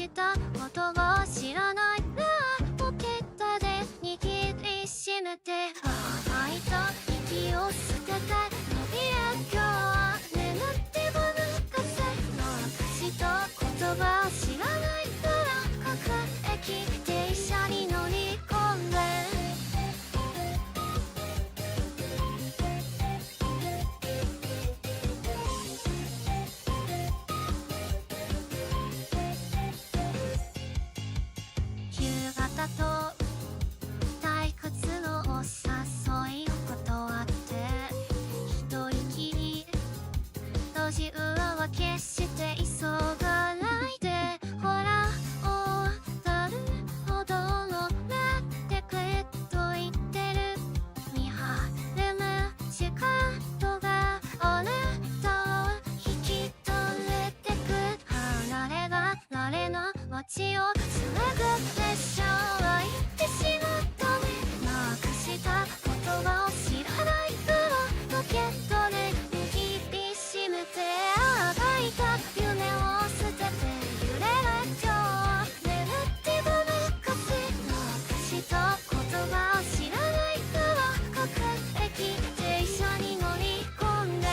したことを知らないな。ポケットで握りしめて吐いた息を捨てて伸びる今日は眠っても抜かせなくした言葉知らないから各駅停車に乗り込んで夕方と退屈のお誘いを断って一人きり路地裏は決して急がないでほらたるほどのラテクエと言ってる見張れぬ時間とがあなたを引き取れてく離れられぬ街をつなぐ列車は行ってしまったねなくした言葉を知らないからポケットで握りしめて描いた夢を捨てて揺れる今日は眠っても抜かせなくした言葉を知らないから各駅停車に乗り込んで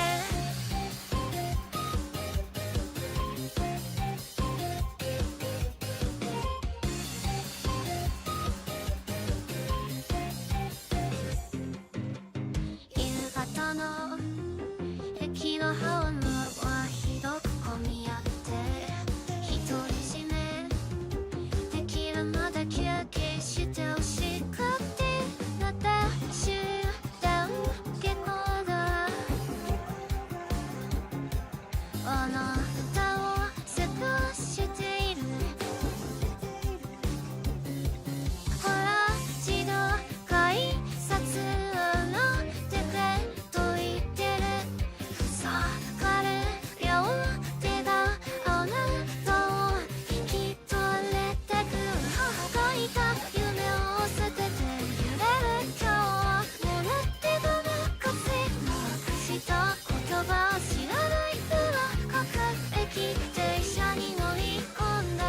夕方の駅のホームはひどく混み合って独り占めできるまで休憩してほしくてまた終電下校だあなたを探しているほら自動改札のテクエと言ってる塞がれ両手があなたを引き取れてく描いた夢を捨てて揺れる今日は眠っても抜かせなくした言葉を知らないから各駅停車に乗り込んで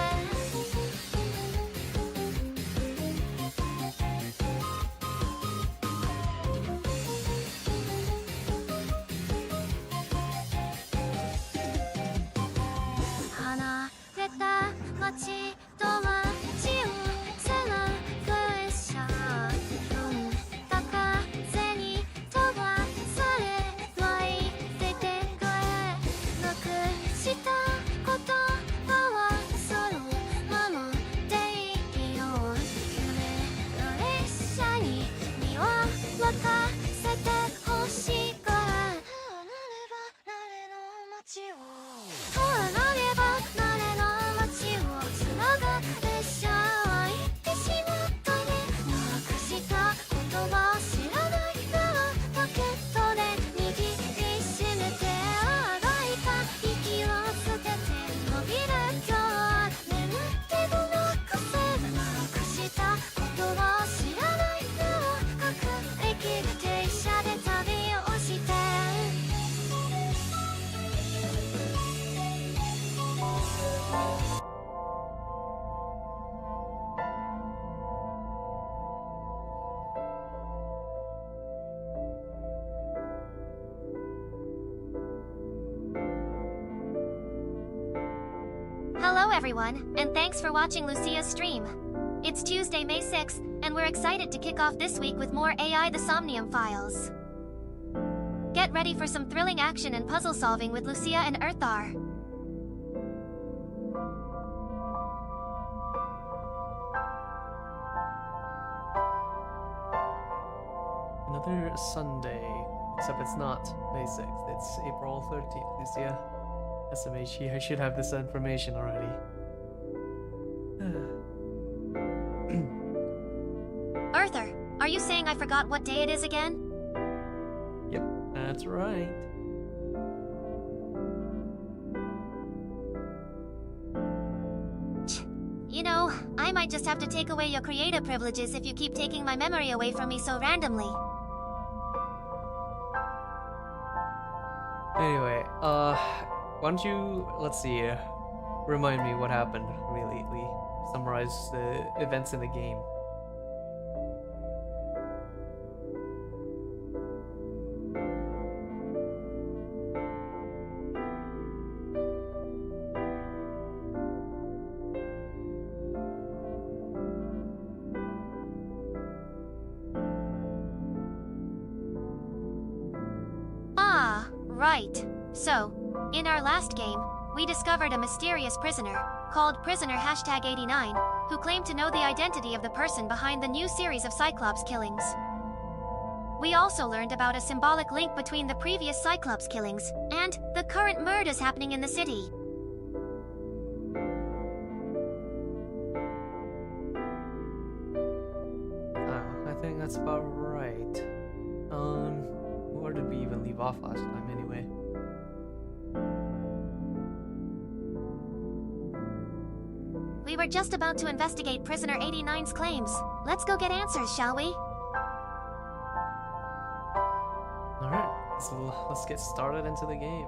離れた街と街をつなぐ列車踏んだ風に飛ばされないでてくれなくした言葉はそのままでいいよ夢の列車に身を任せてほしいから離れ離れの街を離れ離れの街をつなぐ列車は行ってしまったねなくした言葉を知らないからポケットで握りしめて吐いた息を捨てて伸びる今日は眠ってもなくせなくした言葉を知らないから各駅停車で旅をして Hello everyone, and thanks for watching Lucia's stream. It's Tuesday, May 6th, and we're excited to kick off this week with more AI the Somnium files. Get ready for some thrilling action and puzzle solving with Lucia and Erthar. Another Sunday, except it's not May 6th, it's April 13th, Lucia. SMH, I should have this information already. Erthar, are you saying I forgot what day it is again? Yep, that's right. You know, I might just have to take away your creative privileges if you keep taking my memory away from me so randomly. Anyway, why don't you, let's see here. remind me what happened really. Summarize the events in the game. Ah, right. So, in our last game, we discovered a mysterious prisoner, called Prisoner #89, who claimed to know the identity of the person behind the new series of Cyclops killings. We also learned about a symbolic link between the previous Cyclops killings and the current murders happening in the city. I think that's about right. Where did we even leave off last time anyway? We were just about to investigate Prisoner 89's claims. Let's go get answers, shall we? Alright, so let's get started into the game.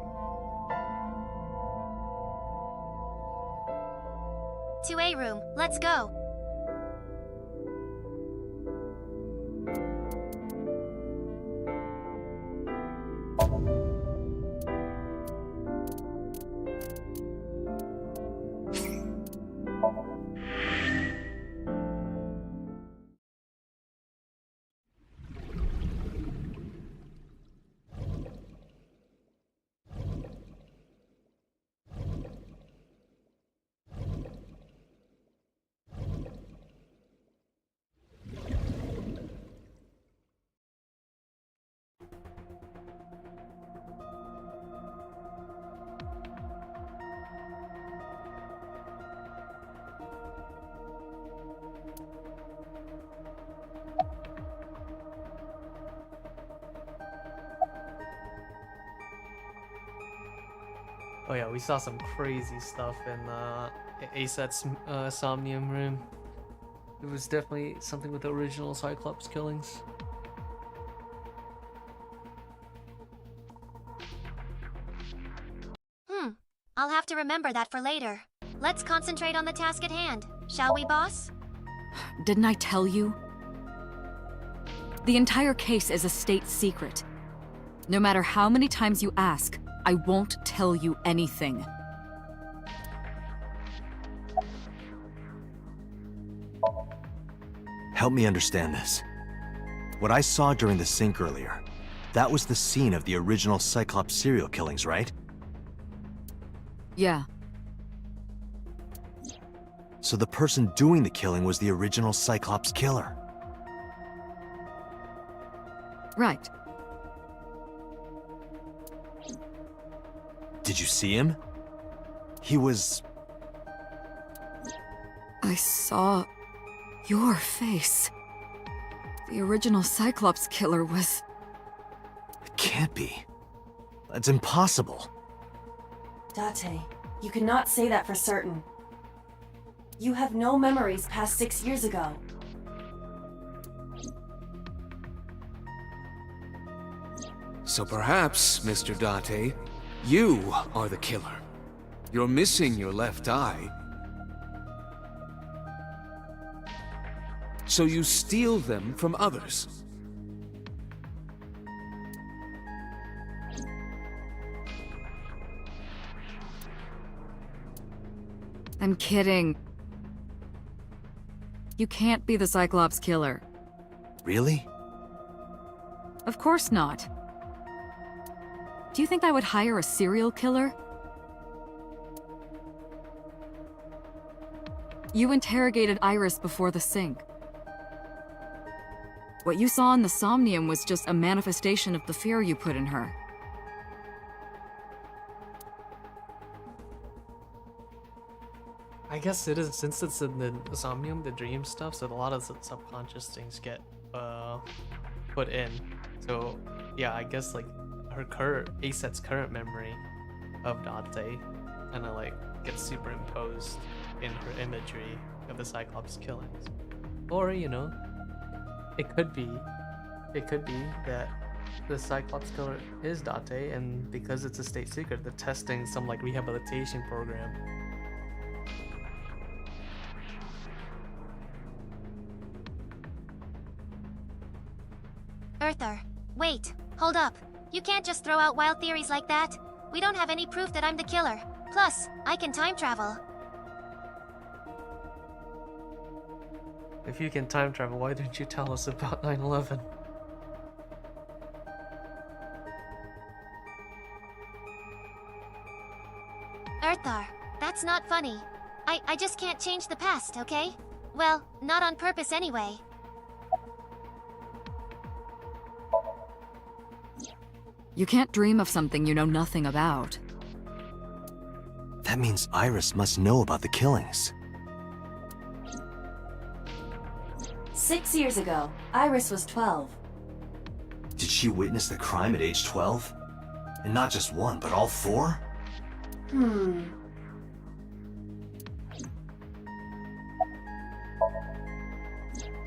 2A room, let's go. Oh yeah, we saw some crazy stuff in Aset's Somnium room. It was definitely something with the original Cyclops killings. I'll have to remember that for later. Let's concentrate on the task at hand, shall we, boss? Didn't I tell you? The entire case is a state secret. No matter how many times you ask, I won't tell you anything. Help me understand this. What I saw during the sink earlier, that was the scene of the original Cyclops serial killings, right? Yeah. So the person doing the killing was the original Cyclops killer. Right. Did you see him? He was... I saw your face. The original Cyclops killer was... It can't be. That's impossible. Date, you cannot say that for certain. You have no memories past 6 years ago. So perhaps, Mr. Date, you are the killer. You're missing your left eye. So you steal them from others. I'm kidding. You can't be the Cyclops killer. Really? Of course not. Do you think I would hire a serial killer? You interrogated Iris before the sink. What you saw in the Somnium was just a manifestation of the fear you put in her. I guess it is, since it's in the Somnium, the dream stuff, so a lot of the subconscious things get put in. So yeah, I guess like Aset's current memory of Date kind of like gets superimposed in her imagery of the Cyclops killings. Or, you know, it could be that the Cyclops killer is Date, and because it's a state secret, they're testing some like rehabilitation program Erthar, wait, hold up. You can't just throw out wild theories like that. We don't have any proof that I'm the killer. Plus, I can time travel. If you can time travel, why didn't you tell us about 9/11? Erthar, that's not funny. I just can't change the past, okay? Well, not on purpose anyway. You can't dream of something you know nothing about. That means Iris must know about the killings. 6 years ago, Iris was 12. Did she witness the crime at age 12? And not just one, but all 4?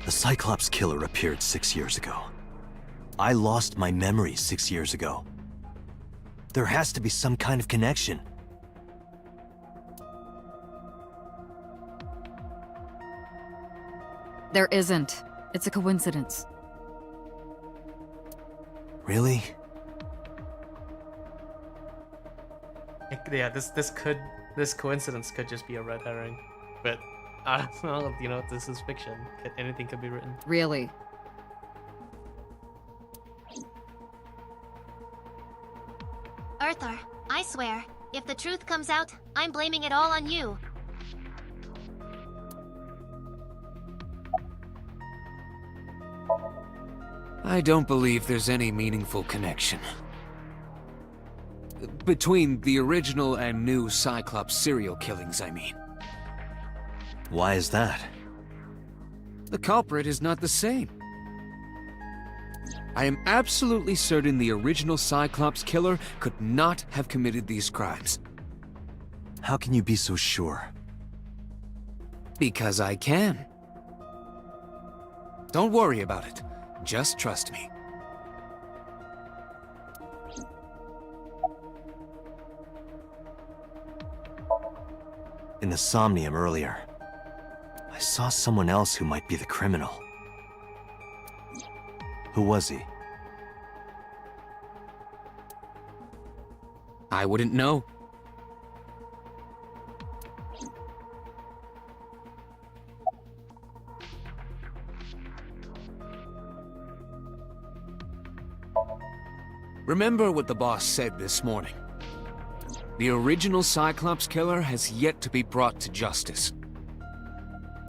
The Cyclops killer appeared 6 years ago. I lost my memory 6 years ago. There has to be some kind of connection. There isn't. It's a coincidence. Really? Yeah, this coincidence could just be a red herring, but I don't know. You know, this is fiction. Anything could be written. Really. Erthar, I swear, if the truth comes out, I'm blaming it all on you. I don't believe there's any meaningful connection. Between the original and new Cyclops serial killings, I mean. Why is that? The culprit is not the same. I am absolutely certain the original Cyclops killer could not have committed these crimes. How can you be so sure? Because I can. Don't worry about it. Just trust me. In the Somnium earlier, I saw someone else who might be the criminal. Who was he? I wouldn't know. Remember what the boss said this morning. The original Cyclops killer has yet to be brought to justice.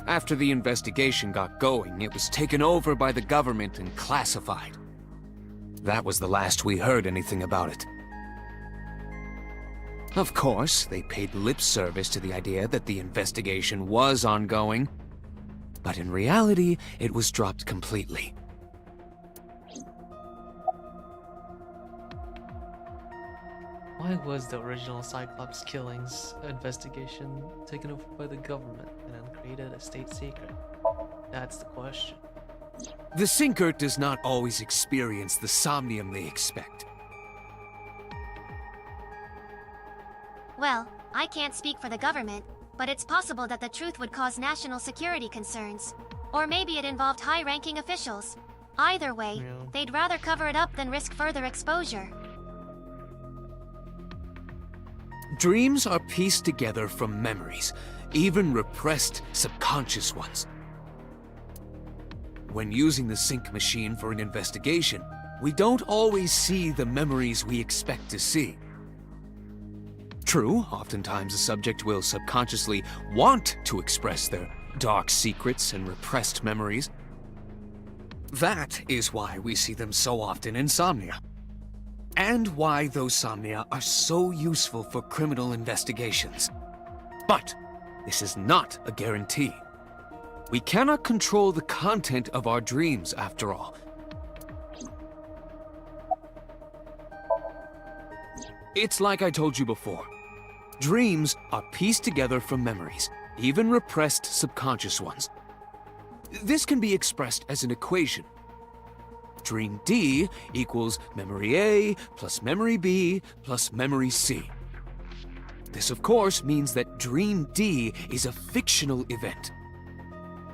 After the investigation got going, it was taken over by the government and classified. That was the last we heard anything about it. Of course, they paid lip service to the idea that the investigation was ongoing, but in reality, it was dropped completely. Why was the original Cyclops killings investigation taken over by the government and then created a state secret? That's the question. The Sinker does not always experience the Somnium they expect. Well, I can't speak for the government, but it's possible that the truth would cause national security concerns. Or maybe it involved high-ranking officials. Either way, Yeah. they'd rather cover it up than risk further exposure. Dreams are pieced together from memories, even repressed subconscious ones. When using the sync machine for an investigation, we don't always see the memories we expect to see. True, oftentimes a subject will subconsciously want to express their dark secrets and repressed memories. That is why we see them so often in Somnia. And why those Somnia are so useful for criminal investigations. But this is not a guarantee. We cannot control the content of our dreams, after all. It's like I told you before. Dreams are pieced together from memories, even repressed subconscious ones. This can be expressed as an equation. Dream D equals memory A plus memory B plus memory C. This, of course, means that Dream D is a fictional event.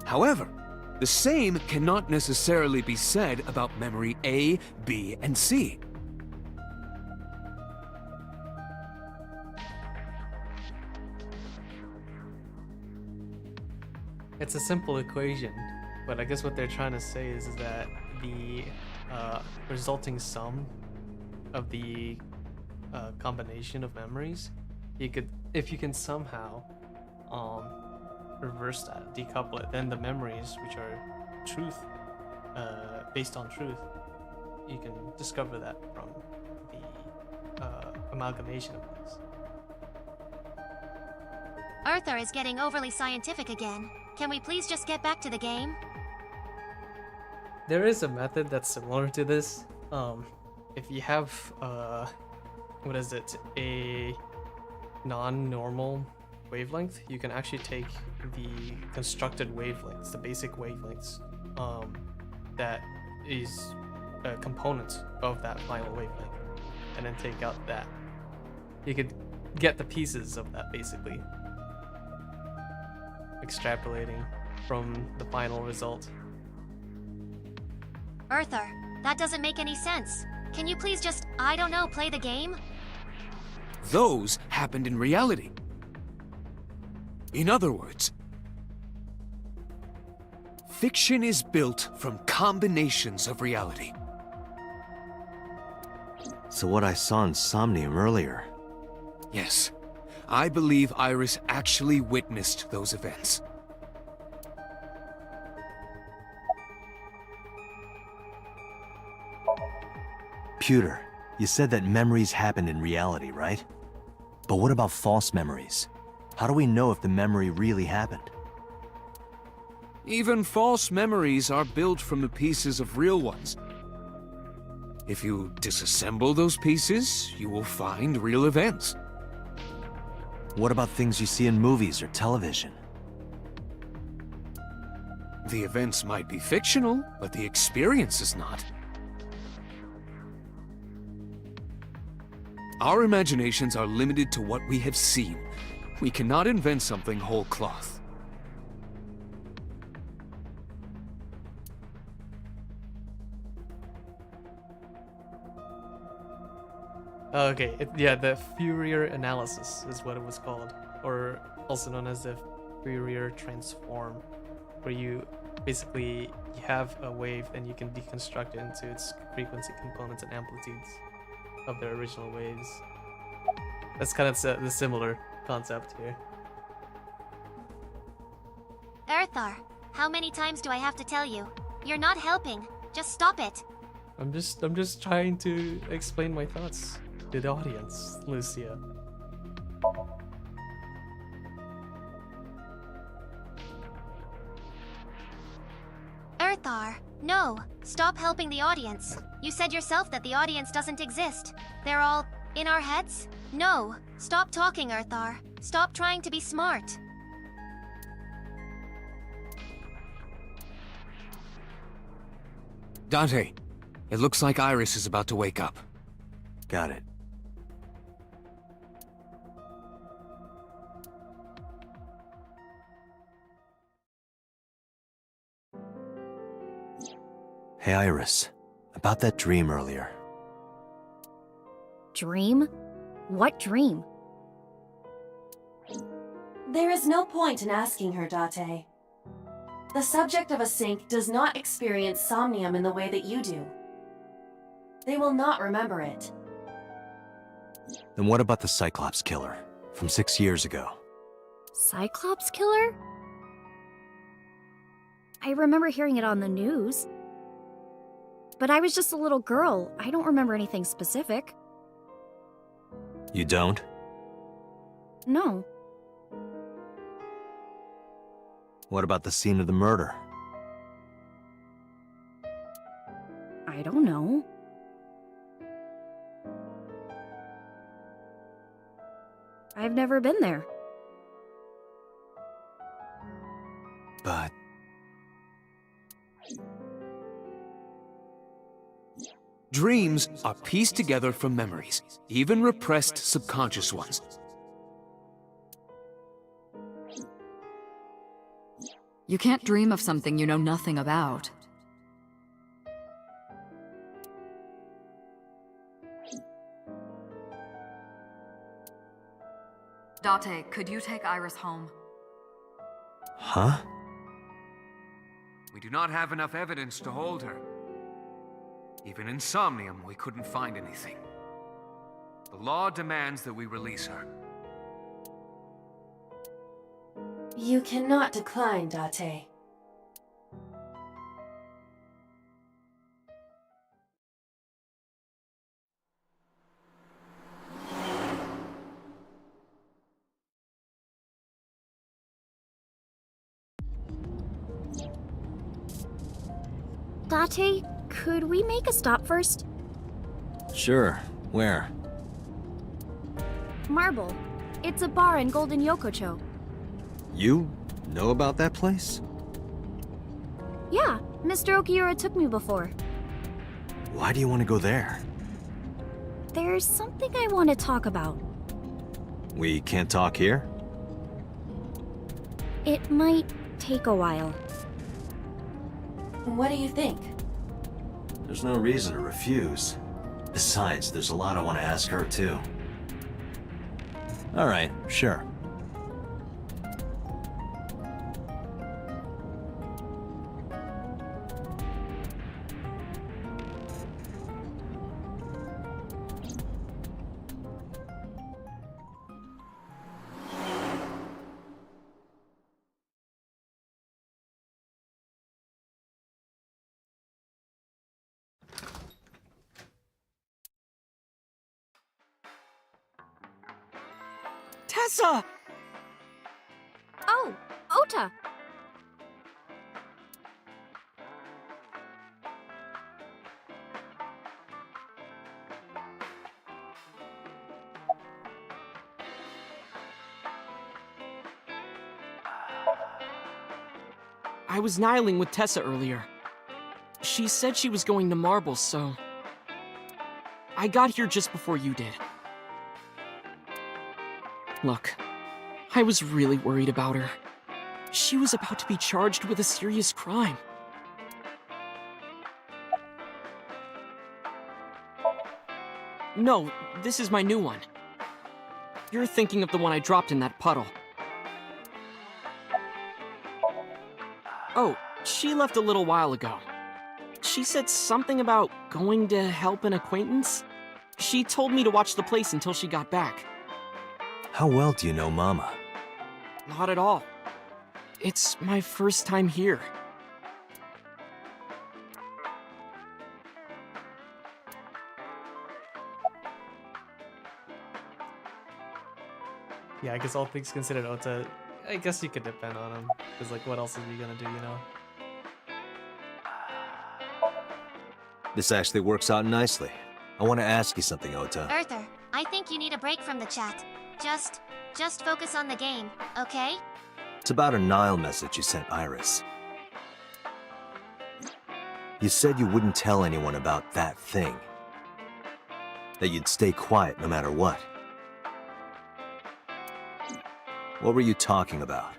However, The same cannot necessarily be said about memory A, B, and C. It's a simple equation, but I guess what they're trying to say is that the resulting sum of the combination of memories, if you can somehow reverse that, decouple it, then the memories which are truth, based on truth, you can discover that from the amalgamation of these. Erthar is getting overly scientific again. Can we please just get back to the game? There is a method that's similar to this. If you have what is it, a non-normal wavelength, you can actually take the constructed wavelengths, the basic wavelengths, that is a component of that final wavelength, and then take out that. You could get the pieces of that, basically, extrapolating from the final result. Erthar, that doesn't make any sense. Can you please just, I don't know, play the game? Those happened in reality. In other words, fiction is built from combinations of reality. So what I saw in Somnium earlier, Yes, I believe Iris actually witnessed those events. Pewter, you said that memories happen in reality, right? But what about false memories? How do we know if the memory really happened? Even false memories are built from the pieces of real ones. If you disassemble those pieces, you will find real events. What about things you see in movies or television? The events might be fictional, but the experience is not. Our imaginations are limited to what we have seen. We cannot invent something whole cloth. Okay, yeah, the Fourier analysis is what it was called, or also known as the Fourier transform, where you basically have a wave and you can deconstruct it into its frequency components and amplitudes of their original waves. That's kind of the similar concept here. Erthar, how many times do I have to tell you? You're not helping. Just stop it. I'm just trying to explain my thoughts to the audience, Lucia. Erthar, no. Stop helping the audience. You said yourself that the audience doesn't exist. They're all in our heads? No. Stop talking, Erthar. Stop trying to be smart. Dante, it looks like Iris is about to wake up. Got it. Hey Iris, about that dream earlier. Dream? What dream? There is no point in asking her, Date. The subject of a sync does not experience somnium in the way that you do. They will not remember it. Then what about the Cyclops killer from 6 years ago? Cyclops killer? I remember hearing it on the news. But I was just a little girl. I don't remember anything specific. You don't? No. What about the scene of the murder? I don't know. I've never been there. But Dreams are pieced together from memories, even repressed subconscious ones. You can't dream of something you know nothing about. Date, could you take Iris home? Huh? We do not have enough evidence to hold her. Even in Somnium, we couldn't find anything. The law demands that we release her. You cannot decline, Date. Date, could we make a stop first? Sure. Where? Marble. It's a bar in Golden Yokocho. You know about that place? Yeah, Mr. Okiura took me before. Why do you want to go there? There's something I want to talk about. We can't talk here? It might take a while. What do you think? There's no reason to refuse. Besides, there's a lot I want to ask her, too. Alright, sure. Tessa! Oh, Ota! I was nihiling with Tessa earlier. She said she was going to Marble, so... I got here just before you did. Look, I was really worried about her. She was about to be charged with a serious crime. No, this is my new one. You're thinking of the one I dropped in that puddle. Oh, she left a little while ago. She said something about going to help an acquaintance. She told me to watch the place until she got back. How well do you know Mama? Not at all. It's my first time here. Yeah, I guess all things considered, Ota, I guess you could depend on him. Because, like, what else is he gonna do, you know? This actually works out nicely. I want to ask you something, Ota. Erthar, I think you need a break from the chat. Just focus on the game, okay? It's about a Nile message you sent Iris. You said you wouldn't tell anyone about that thing. That you'd stay quiet no matter what. What were you talking about?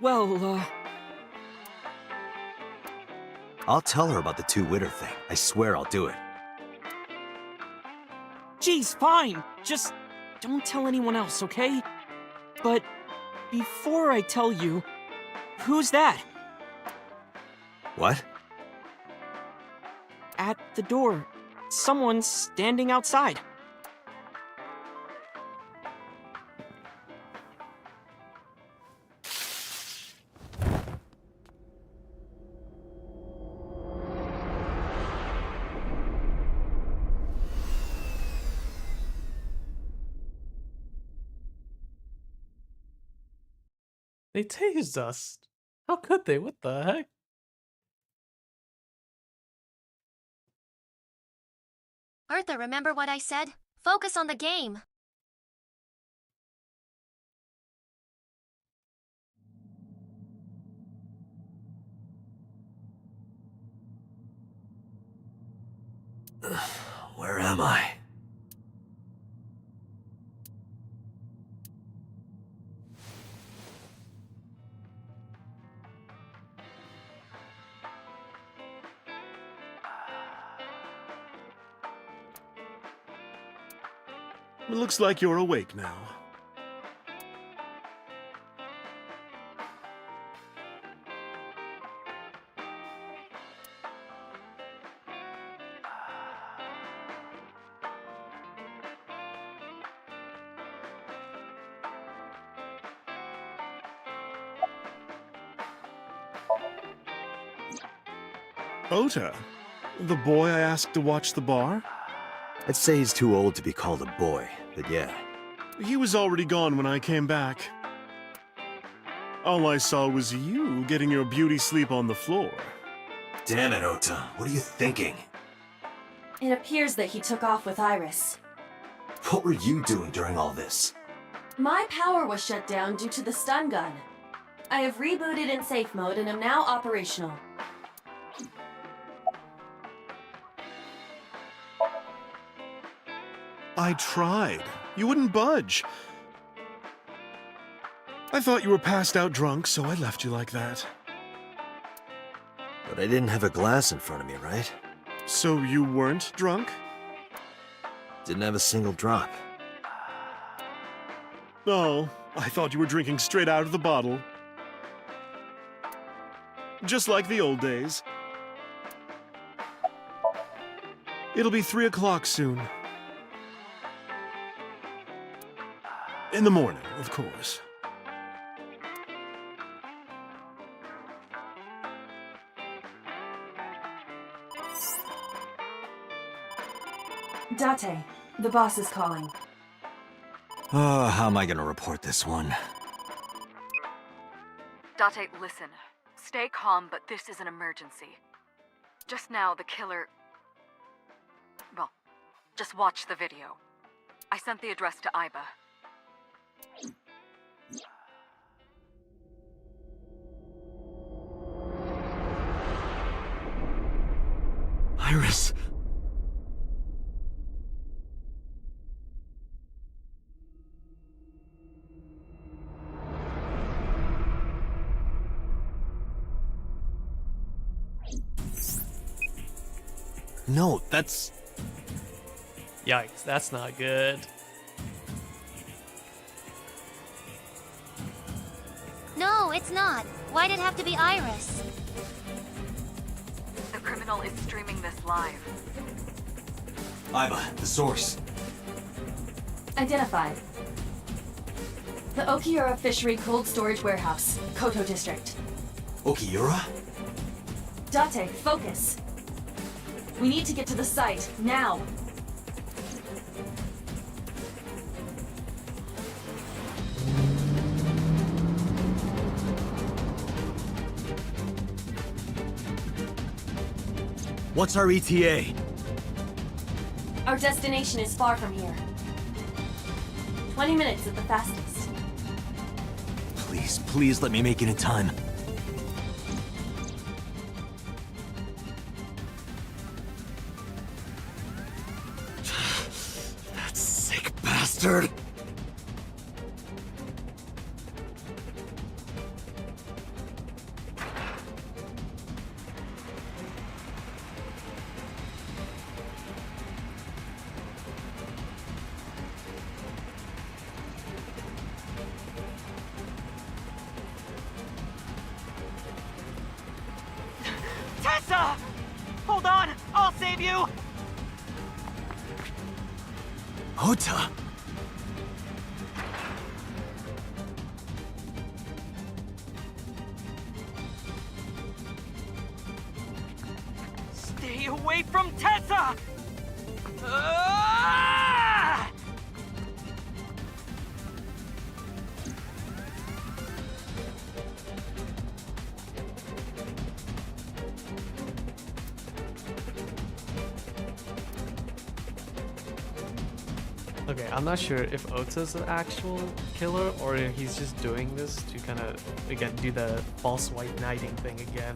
Well, I'll tell her about the two-witter thing. I swear I'll do it. geez, fine. Just don't tell anyone else, okay? But before I tell you, who's that? What? At the door. Someone's standing outside. They tased us. How could they? What the heck? Erthar, remember what I said? Focus on the game. Where am I? It looks like you're awake now. Ota, the boy I asked to watch the bar? I'd say he's too old to be called a boy, but yeah. He was already gone when I came back. All I saw was you getting your beauty sleep on the floor. Damn it, Ota. What are you thinking? It appears that he took off with Iris. What were you doing during all this? My power was shut down due to the stun gun. I have rebooted in safe mode and am now operational. I tried. You wouldn't budge. I thought you were passed out drunk, so I left you like that. But I didn't have a glass in front of me, right? So you weren't drunk? Didn't have a single drop. Oh, I thought you were drinking straight out of the bottle. Just like the old days. It'll be 3 o'clock soon. In the morning, of course. Date, the boss is calling. Oh, how am I gonna report this one? Date, listen. Stay calm, but this is an emergency. Just now, the killer... Well, just watch the video. I sent the address to Iba. Iris! No, that's... Yikes, that's not good. No, it's not. Why'd it have to be Iris? The criminal is streaming this live. Iba, the source. Identified. The Okiura Fishery Cold Storage Warehouse, Koto District. Okiura? Date, focus. We need to get to the site, now. What's our ETA? Our destination is far from here. 20 minutes at the fastest. Please, please let me make it in time. That sick bastard! Tessa! Hold on! I'll save you! Ota! Stay away from Tessa! Ah! Okay, I'm not sure if Ota's an actual killer or if he's just doing this to kind of, again, do the false white knighting thing again.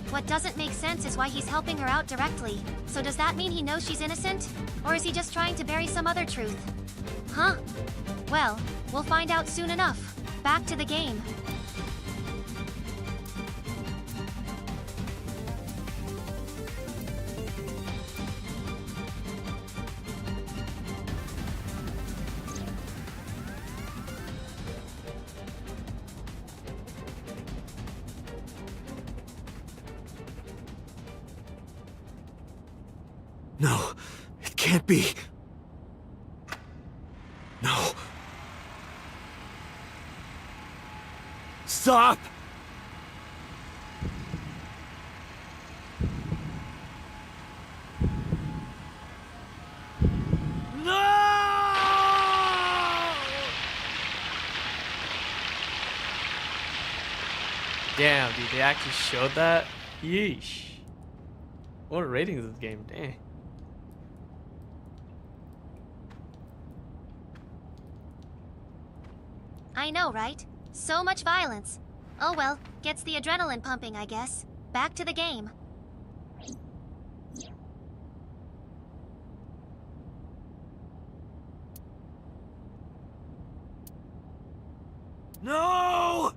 What doesn't make sense is why he's helping her out directly. So does that mean he knows she's innocent? Or is he just trying to bury some other truth? Huh? Well, we'll find out soon enough. Back to the game. No, it can't be. No. Stop! Damn, dude, they actually showed that? Yeesh. What rating is this game? Dang. I know, right? So much violence. Oh well, gets the adrenaline pumping, I guess. Back to the game. No!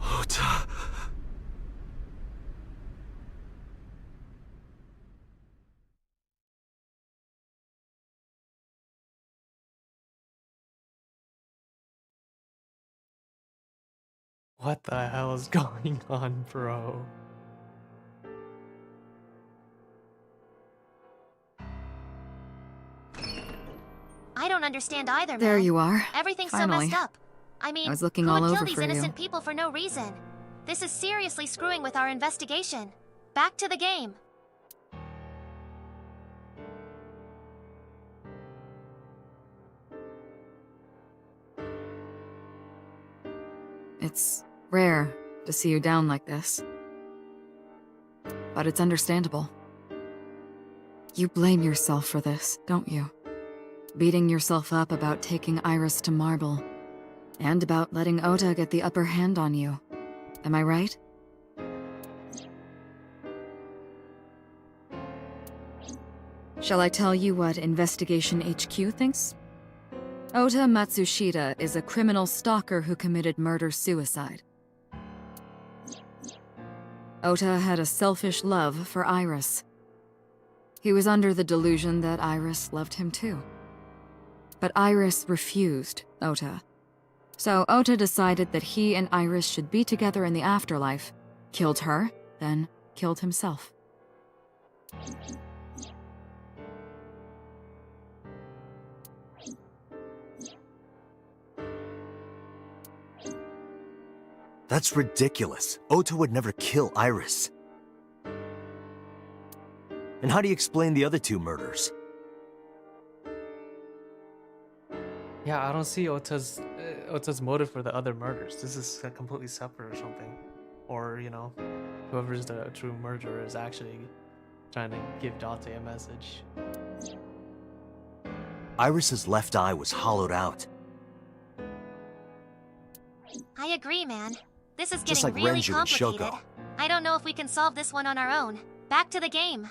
Ota. What the hell is going on, bro? I don't understand either, man. There you are. Everything's Finally. so messed up. I mean, I was looking who all would kill over these for you. innocent people for no reason? This is seriously screwing with our investigation. Back to the game. It's rare to see you down like this. But it's understandable. You blame yourself for this, don't you? Beating yourself up about taking Iris to Marble. And about letting Ota get the upper hand on you. Am I right? Shall I tell you what Investigation HQ thinks? Ota Matsushita is a criminal stalker who committed murder-suicide. Ota had a selfish love for Iris. He was under the delusion that Iris loved him too. But Iris refused Ota. So Ota decided that he and Iris should be together in the afterlife, killed her, then killed himself. That's ridiculous. Ota would never kill Iris. And how do you explain the other two murders? Yeah, I don't see Ota's motive for the other murders. This is completely separate or something. Or, you know, whoever's the true murderer is actually trying to give Date a message. Iris's left eye was hollowed out. I agree, man. This is Just getting like really Renju and complicated. Shoko. I don't know if we can solve this one on our own. Back to the game.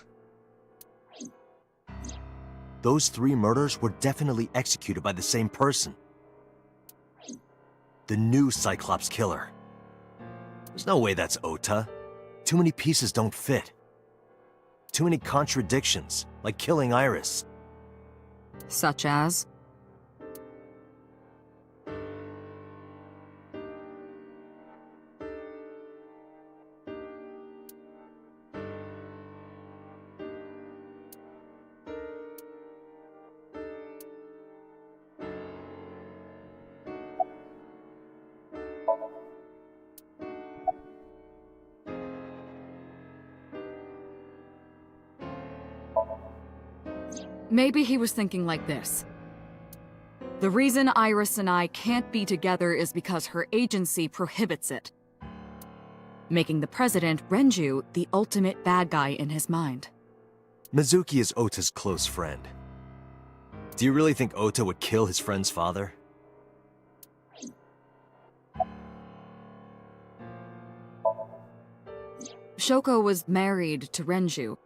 Those three murders were definitely executed by the same person. The new Cyclops killer. There's no way that's Ota. Too many pieces don't fit. Too many contradictions, like killing Iris. Such as? Maybe he was thinking like this. The reason Iris and I can't be together is because her agency prohibits it, making the president, Renju, the ultimate bad guy in his mind. Mizuki is Ota's close friend. Do you really think Ota would kill his friend's father? Shoko was married to Renju.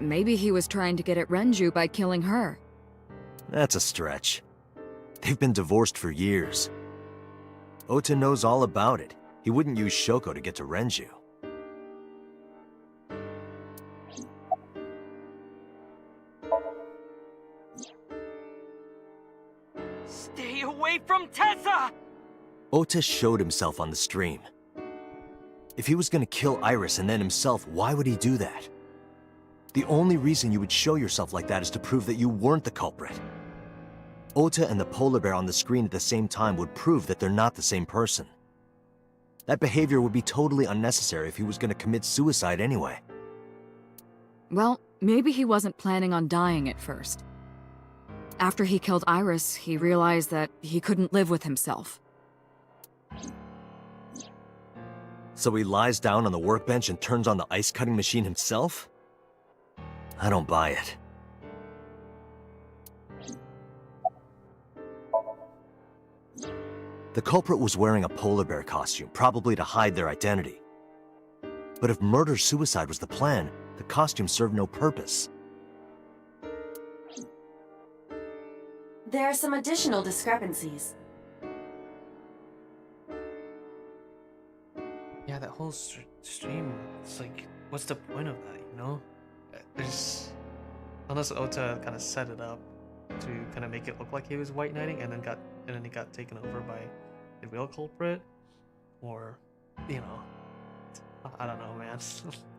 Maybe he was trying to get at Renju by killing her. That's a stretch. They've been divorced for years. Ota knows all about it. He wouldn't use Shoko to get to Renju. Stay away from Tessa! Ota showed himself on the stream. If he was gonna kill Iris and then himself, why would he do that? The only reason you would show yourself like that is to prove that you weren't the culprit. Ota and the polar bear on the screen at the same time would prove that they're not the same person. That behavior would be totally unnecessary if he was gonna commit suicide anyway. Well, maybe he wasn't planning on dying at first. After he killed Iris, he realized that he couldn't live with himself. So he lies down on the workbench and turns on the ice-cutting machine himself? I don't buy it. The culprit was wearing a polar bear costume, probably to hide their identity. But if murder-suicide was the plan, the costume served no purpose. There are some additional discrepancies. Yeah, that whole stream, it's like, what's the point of that, you know? There's... Unless Ota kind of set it up to kind of make it look like he was white knighting and then he got taken over by the real culprit, or, you know, I don't know, man.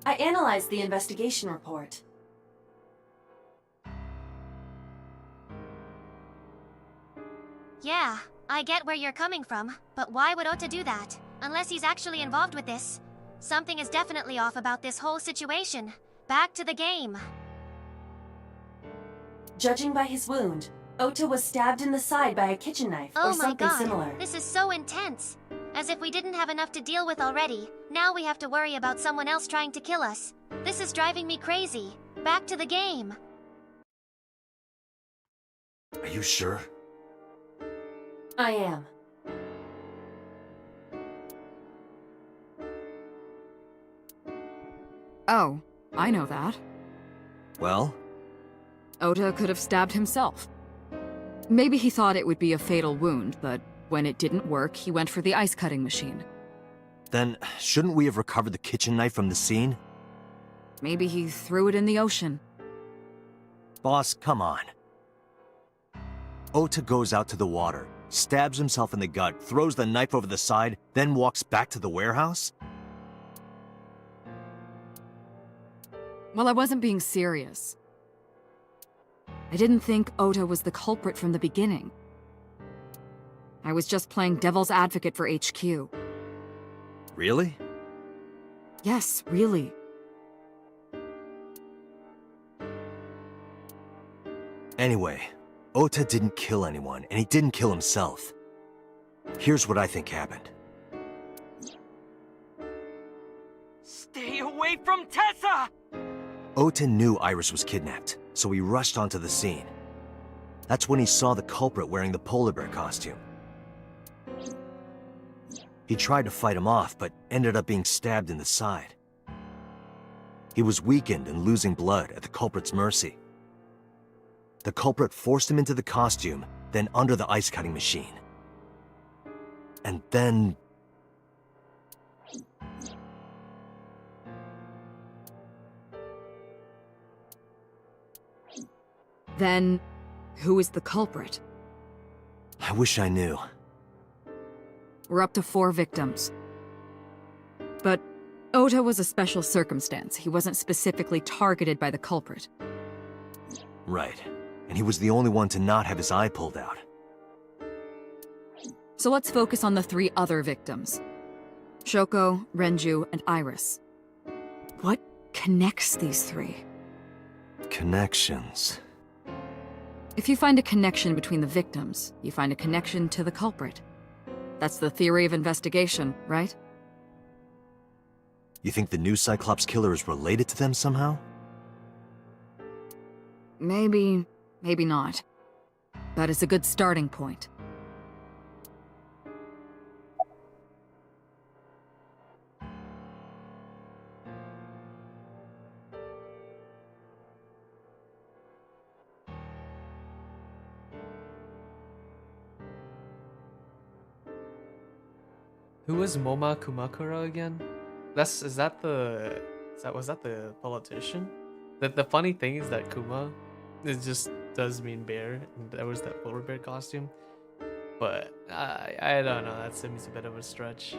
I analyzed the investigation report. Yeah, I get where you're coming from, but why would Ota do that? Unless he's actually involved with this. Something is definitely off about this whole situation. Back to the game. Judging by his wound, Ota was stabbed in the side by a kitchen knife Oh or my something god, similar. this is so intense. As if we didn't have enough to deal with already. Now we have to worry about someone else trying to kill us. This is driving me crazy. Back to the game. Are you sure? I am. Oh, I know that. Well? Ota could have stabbed himself. Maybe he thought it would be a fatal wound, but when it didn't work, he went for the ice-cutting machine. Then, shouldn't we have recovered the kitchen knife from the scene? Maybe he threw it in the ocean. Boss, come on. Ota goes out to the water, stabs himself in the gut, throws the knife over the side, then walks back to the warehouse? Well, I wasn't being serious. I didn't think Ota was the culprit from the beginning. I was just playing devil's advocate for HQ. Really? Yes, really. Anyway, Ota didn't kill anyone, and he didn't kill himself. Here's what I think happened. Stay away from Tessa! Ota knew Iris was kidnapped, so he rushed onto the scene. That's when he saw the culprit wearing the polar bear costume. He tried to fight him off, but ended up being stabbed in the side. He was weakened and losing blood at the culprit's mercy. The culprit forced him into the costume, then under the ice-cutting machine. And then... Then, who is the culprit? I wish I knew. We're up to 4 victims. But Ota was a special circumstance. He wasn't specifically targeted by the culprit. Right. And he was the only one to not have his eye pulled out. So let's focus on the 3 other victims. Shoko, Renju, and Iris. What connects these 3? Connections. If you find a connection between the victims, you find a connection to the culprit. That's the theory of investigation, right? You think the new Cyclops killer is related to them somehow? Maybe, maybe not. But it's a good starting point. Who is Moma Kumakura again? Was that the politician? The funny thing is that Kuma, it just does mean bear, and there was that polar bear costume. But I don't know, that seems a bit of a stretch.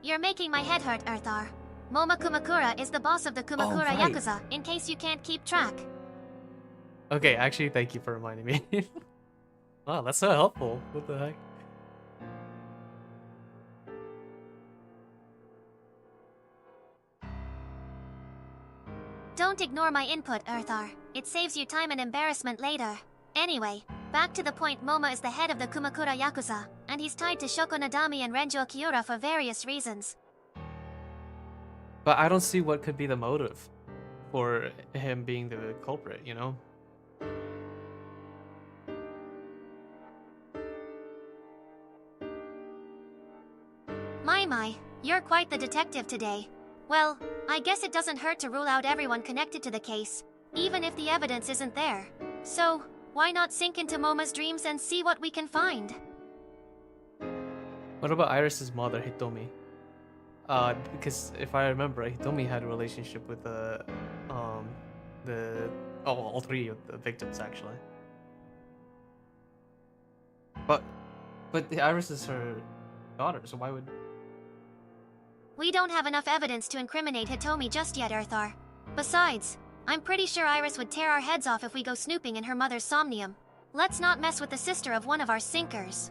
You're making my head hurt, Erthar. Moma Kumakura is the boss of the Kumakura right. Yakuza, in case you can't keep track. Okay, actually, thank you for reminding me. Wow, that's so helpful. What the heck? Don't ignore my input, Erthar. It saves you time and embarrassment later. Anyway, back to the point, Moma is the head of the Kumakura Yakuza, and he's tied to Shoko Nadami and Renjo Kiura for various reasons. But I don't see what could be the motive for him being the culprit, you know? My, you're quite the detective today. Well, I guess it doesn't hurt to rule out everyone connected to the case, even if the evidence isn't there. So, why not sink into Moma's dreams and see what we can find? What about Iris's mother, Hitomi? Because if I remember, Hitomi had a relationship with all three of the victims actually. But Iris is her daughter, so why would? We don't have enough evidence to incriminate Hitomi just yet, Erthar. Besides, I'm pretty sure Iris would tear our heads off if we go snooping in her mother's Somnium. Let's not mess with the sister of one of our sinkers.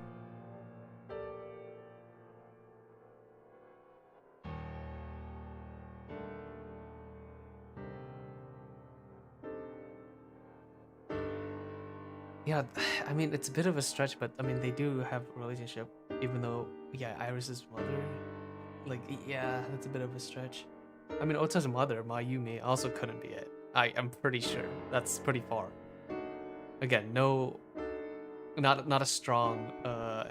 Yeah, I mean, it's a bit of a stretch, but I mean, they do have a relationship, even though, yeah, Iris's mother, like, yeah, that's a bit of a stretch. I mean, Ota's mother, Mayumi, also couldn't be it. I'm pretty sure. That's pretty far. Again, not a strong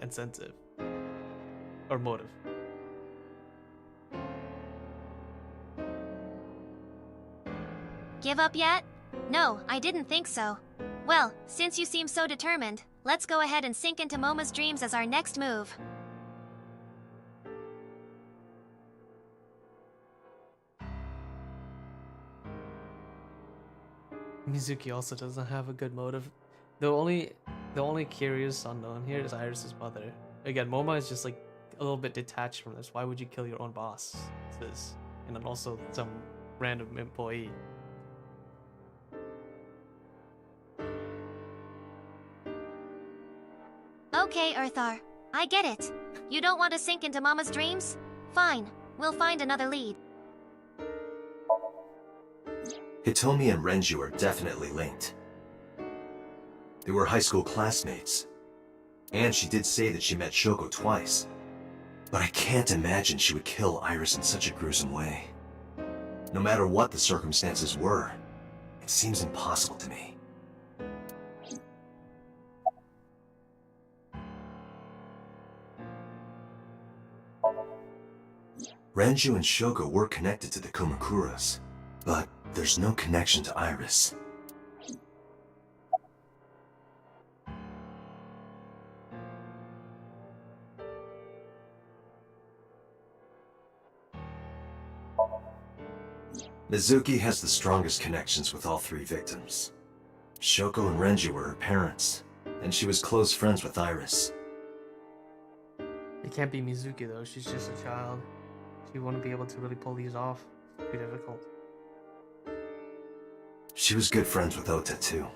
incentive or motive. Give up yet? No, I didn't think so. Well, since you seem so determined, let's go ahead and sink into Moma's dreams as our next move. Mizuki also doesn't have a good motive. The only curious unknown here is Iris's mother. Again, Moma is just like a little bit detached from this. Why would you kill your own boss? And then also some random employee. Okay, Erthar. I get it. You don't want to sink into Mama's dreams? Fine. We'll find another lead. Hitomi and Renju are definitely linked. They were high school classmates. And she did say that she met Shoko twice. But I can't imagine she would kill Iris in such a gruesome way. No matter what the circumstances were, it seems impossible to me. Renju and Shoko were connected to the Kumakuras, but there's no connection to Iris. Mizuki has the strongest connections with all three victims. Shoko and Renju were her parents, and she was close friends with Iris. It can't be Mizuki though, she's just a child. She wouldn't be able to really pull these off. It'd be difficult. She was good friends with Ota too.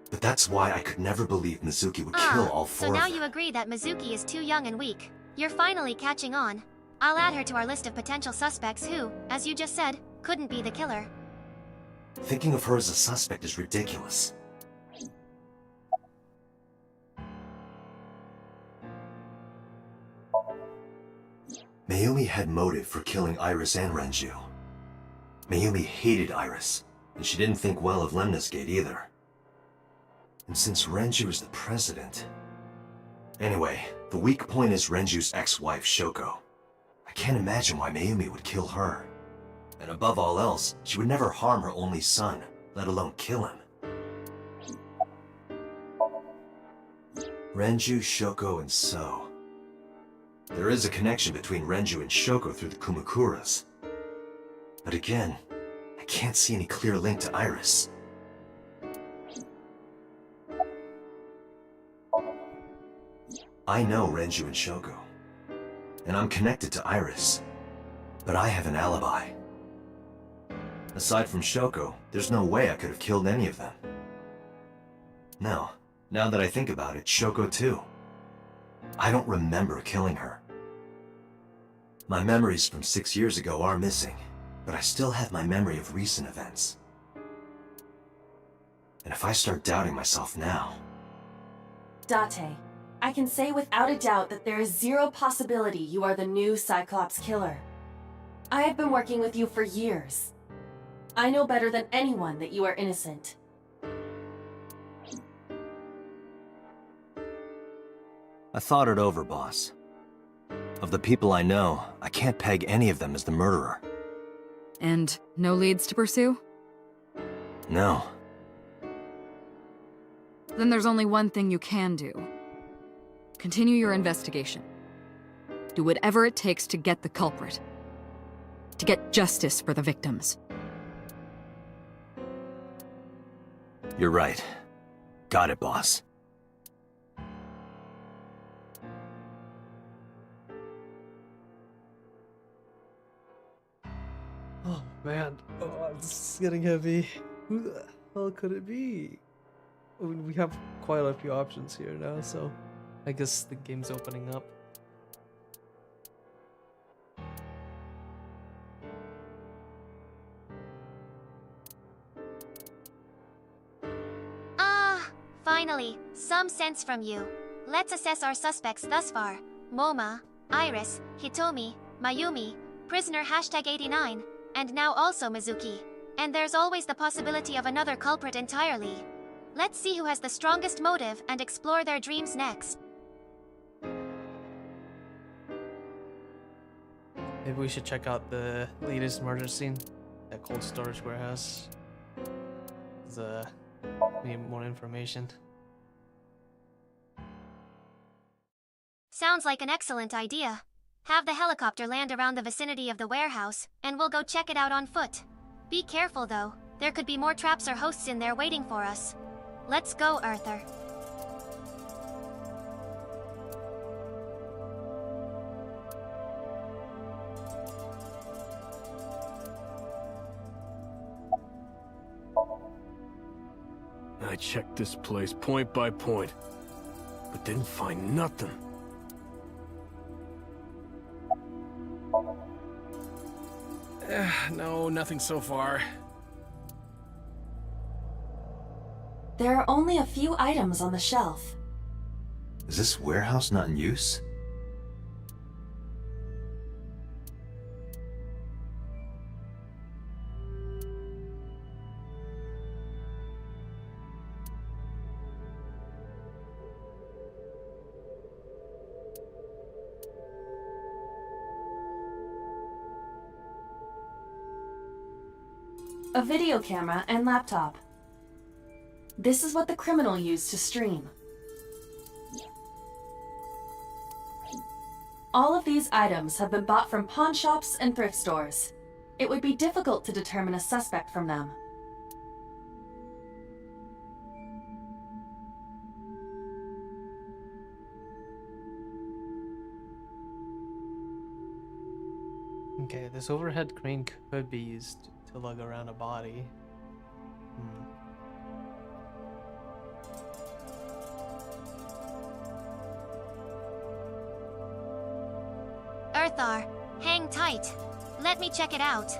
But that's why I could never believe Mizuki would kill all four so now of them. you agree that Mizuki is too young and weak. You're finally catching on. I'll add her to our list of potential suspects who, as you just said, couldn't be the killer. Thinking of her as a suspect is ridiculous. Mayumi had motive for killing Iris and Renju. Mayumi hated Iris, and she didn't think well of Lemnis Gate either. And since Renju is the president... Anyway, the weak point is Renju's ex-wife, Shoko. I can't imagine why Mayumi would kill her. And above all else, she would never harm her only son, let alone kill him. Renju, Shoko, and So. There is a connection between Renju and Shoko through the Kumakuras. But again, I can't see any clear link to Iris. I know Renju and Shoko, and I'm connected to Iris, but I have an alibi. Aside from Shoko, there's no way I could have killed any of them. No, now that I think about it, Shoko too. I don't remember killing her. My memories from 6 years ago are missing, but I still have my memory of recent events. And if I start doubting myself now... Date, I can say without a doubt that there is zero possibility you are the new Cyclops killer. I have been working with you for years. I know better than anyone that you are innocent. I thought it over, boss. Of the people I know, I can't peg any of them as the murderer. And no leads to pursue? No. Then there's only one thing you can do. Continue your investigation. Do whatever it takes to get the culprit. To get justice for the victims. You're right. Got it, boss. Oh man, this is getting heavy. Who the hell could it be? I mean, we have quite a few options here now, so I guess the game's opening up. Finally, some sense from you. Let's assess our suspects thus far. Moma, Iris, Hitomi, Mayumi, prisoner #89, and now also Mizuki. And there's always the possibility of another culprit entirely. Let's see who has the strongest motive and explore their dreams next. Maybe we should check out the latest murder scene, that cold storage warehouse. We need more information. Sounds like an excellent idea. Have the helicopter land around the vicinity of the warehouse, and we'll go check it out on foot. Be careful though, there could be more traps or hosts in there waiting for us. Let's go, Erthar. I checked this place point by point, but didn't find nothing. No, nothing so far. There are only a few items on the shelf. Is this warehouse not in use? A video camera and laptop. This is what the criminal used to stream. All of these items have been bought from pawn shops and thrift stores. It would be difficult to determine a suspect from them. Okay, this overhead crane could be used to lug around a body. Erthar, hang tight. Let me check it out.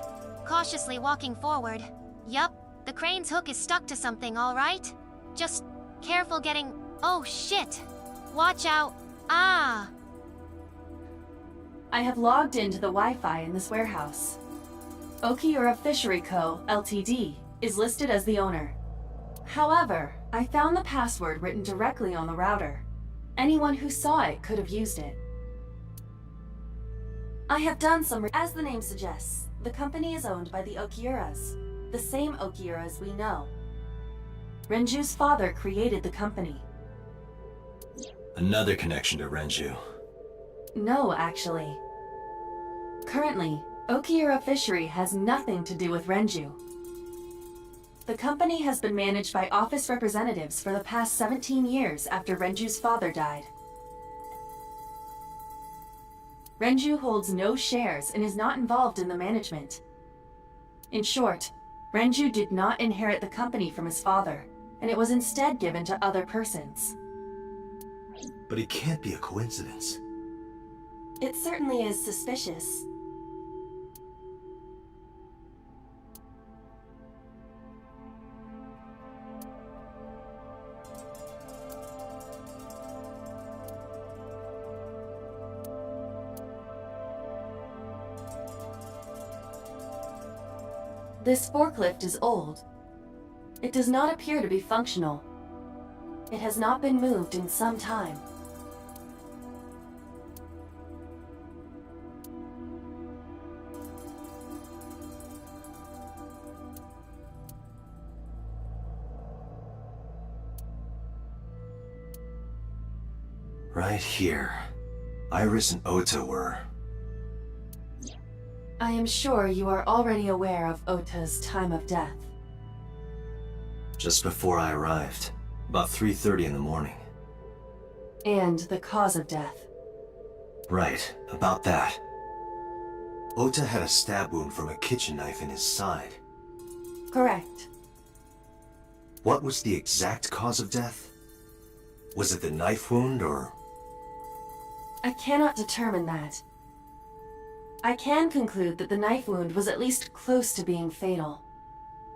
Cautiously walking forward. Yup, the crane's hook is stuck to something, alright? Just careful getting... Oh shit! Watch out. Ah! I have logged into the Wi-Fi in this warehouse. Okiura Fishery Co., Ltd. is listed as the owner. However, I found the password written directly on the router. Anyone who saw it could have used it. I have done some... As the name suggests, the company is owned by the Okiuras, the same Okiuras we know. Renju's father created the company. Another connection to Renju. No, actually. Currently, Okiura Fishery has nothing to do with Renju. The company has been managed by office representatives for the past 17 years after Renju's father died. Renju holds no shares and is not involved in the management. In short, Renju did not inherit the company from his father, and it was instead given to other persons. But it can't be a coincidence. It certainly is suspicious. This forklift is old. It does not appear to be functional. It has not been moved in some time. Right here. Iris and Ota were... I am sure you are already aware of Ota's time of death. Just before I arrived. About 3:30 in the morning. And the cause of death. Right, about that. Ota had a stab wound from a kitchen knife in his side. Correct. What was the exact cause of death? Was it the knife wound, or...? I cannot determine that. I can conclude that the knife wound was at least close to being fatal.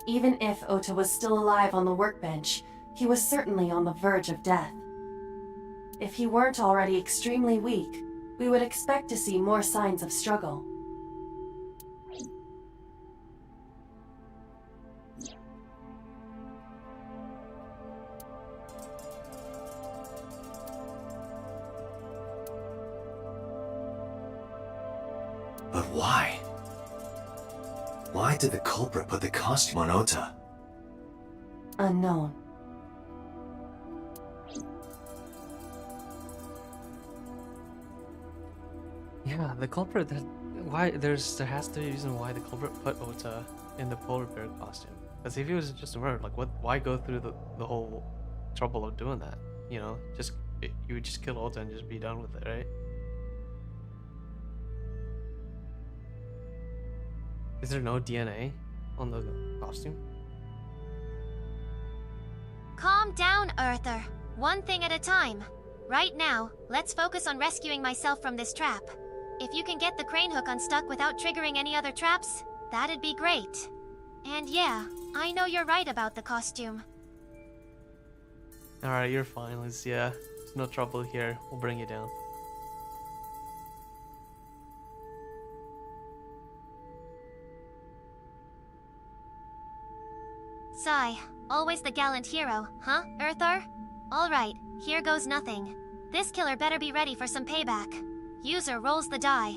Even if Ota was still alive on the workbench, he was certainly on the verge of death. If he weren't already extremely weak, we would expect to see more signs of struggle. But why? Why did the culprit put the costume on Ota? Unknown. Yeah, the culprit. Why there has to be a reason why the culprit put Ota in the polar bear costume. Because if he was just a murder, like why go through the whole trouble of doing that? You know, you would just kill Ota and just be done with it, right? Is there no DNA on the costume? Calm down, Erthar. One thing at a time. Right now, let's focus on rescuing myself from this trap. If you can get the crane hook unstuck without triggering any other traps, that'd be great. And yeah, I know you're right about the costume. Alright, you're fine, Lucia. There's no trouble here. We'll bring you down. Sigh, always the gallant hero, huh, Erthar? Alright, here goes nothing. This killer better be ready for some payback. User rolls the die.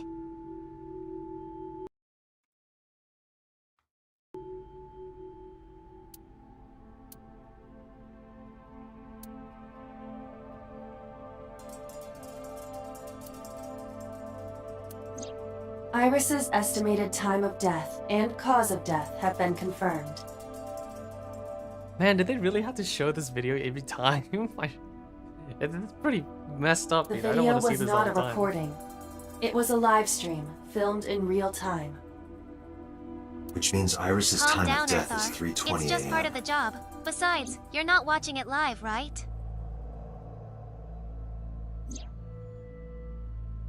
Iris's estimated time of death and cause of death have been confirmed. Man, did they really have to show this video every time? It's pretty messed up, The dude. I don't video want to see was this all not a the time. recording. It was a live stream, filmed in real time. Which means Iris's Calm time down, of death Erthar. is 3:20 It's just part of a.m. the job. Besides, you're not watching it live, right?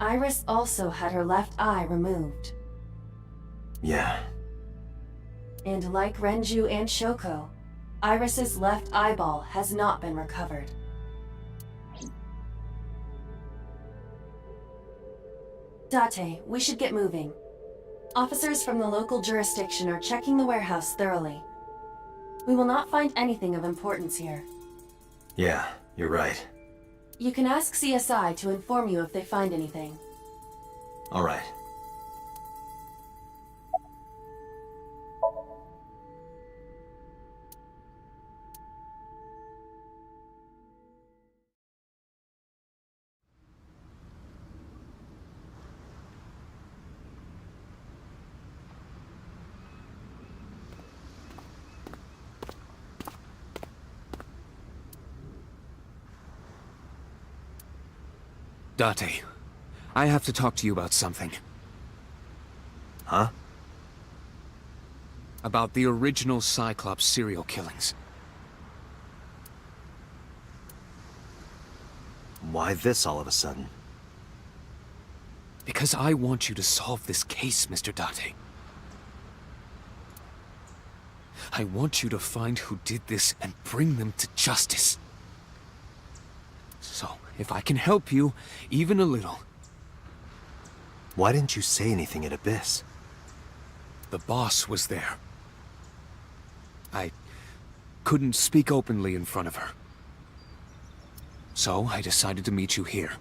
Iris also had her left eye removed. Yeah. And like Renju and Shoko, Iris's left eyeball has not been recovered. Date, we should get moving. Officers from the local jurisdiction are checking the warehouse thoroughly. We will not find anything of importance here. Yeah, you're right. You can ask CSI to inform you if they find anything. All right. Date, I have to talk to you about something. Huh? About the original Cyclops serial killings. Why this all of a sudden? Because I want you to solve this case, Mr. Date. I want you to find who did this and bring them to justice. So, if I can help you, even a little. Why didn't you say anything at Abyss? The boss was there. I couldn't speak openly in front of her. So, I decided to meet you here.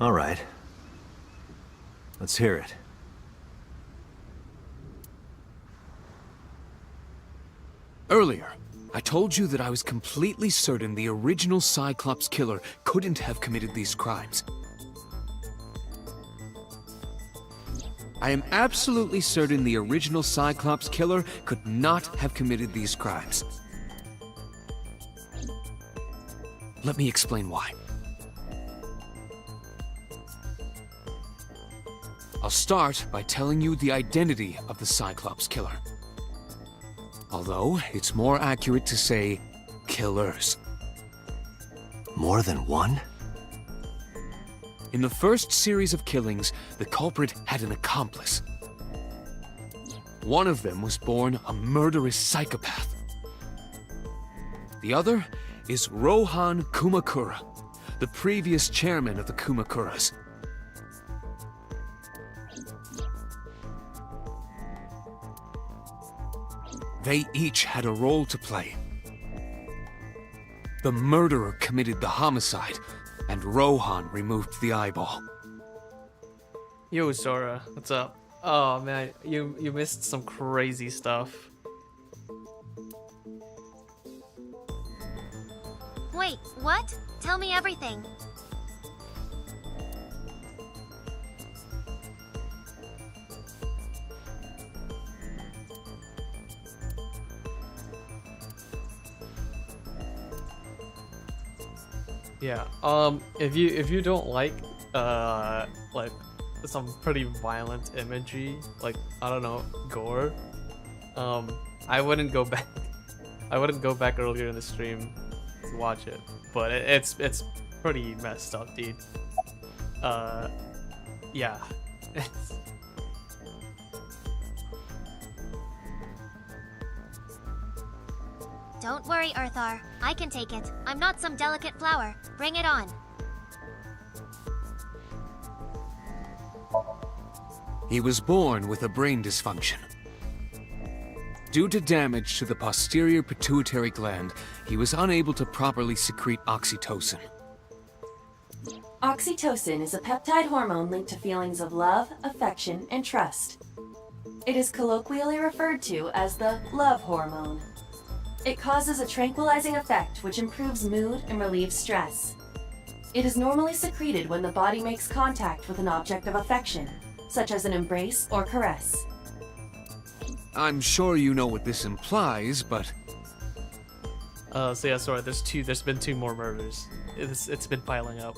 All right. Let's hear it. Earlier, I told you that I was completely certain the original Cyclops killer couldn't have committed these crimes. I am absolutely certain the original Cyclops killer could not have committed these crimes. Let me explain why. I'll start by telling you the identity of the Cyclops killer. Although, it's more accurate to say, killers. More than one? In the first series of killings, the culprit had an accomplice. One of them was born a murderous psychopath. The other is Rohan Kumakura, the previous chairman of the Kumakuras. They each had a role to play. The murderer committed the homicide, and Rohan removed the eyeball. Yo, Sora, what's up? Oh man, you missed some crazy stuff. Wait, what? Tell me everything. Yeah. If you don't like some pretty violent imagery, like I don't know, gore, I wouldn't go back. I wouldn't go back earlier in the stream to watch it, but it's pretty messed up, dude. Yeah. Don't worry, Erthar. I can take it. I'm not some delicate flower. Bring it on. He was born with a brain dysfunction. Due to damage to the posterior pituitary gland, he was unable to properly secrete oxytocin. Oxytocin is a peptide hormone linked to feelings of love, affection, and trust. It is colloquially referred to as the love hormone. It causes a tranquilizing effect which improves mood and relieves stress. It is normally secreted when the body makes contact with an object of affection, such as an embrace or caress. I'm sure you know what this implies, but... So yeah, sorry, there's been 2 more murders. It's been piling up.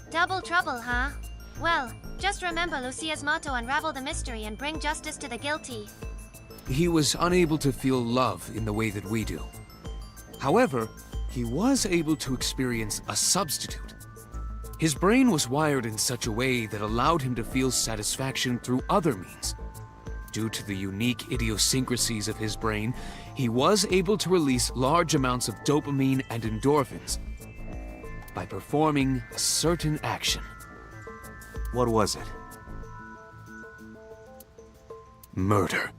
Double trouble, huh? Well, just remember Lucia's motto: unravel the mystery and bring justice to the guilty. he was unable to feel love in the way that we do. However, he was able to experience a substitute. His brain was wired in such a way that allowed him to feel satisfaction through other means. Due to the unique idiosyncrasies of his brain, he was able to release large amounts of dopamine and endorphins by performing a certain action. What was it? Murder.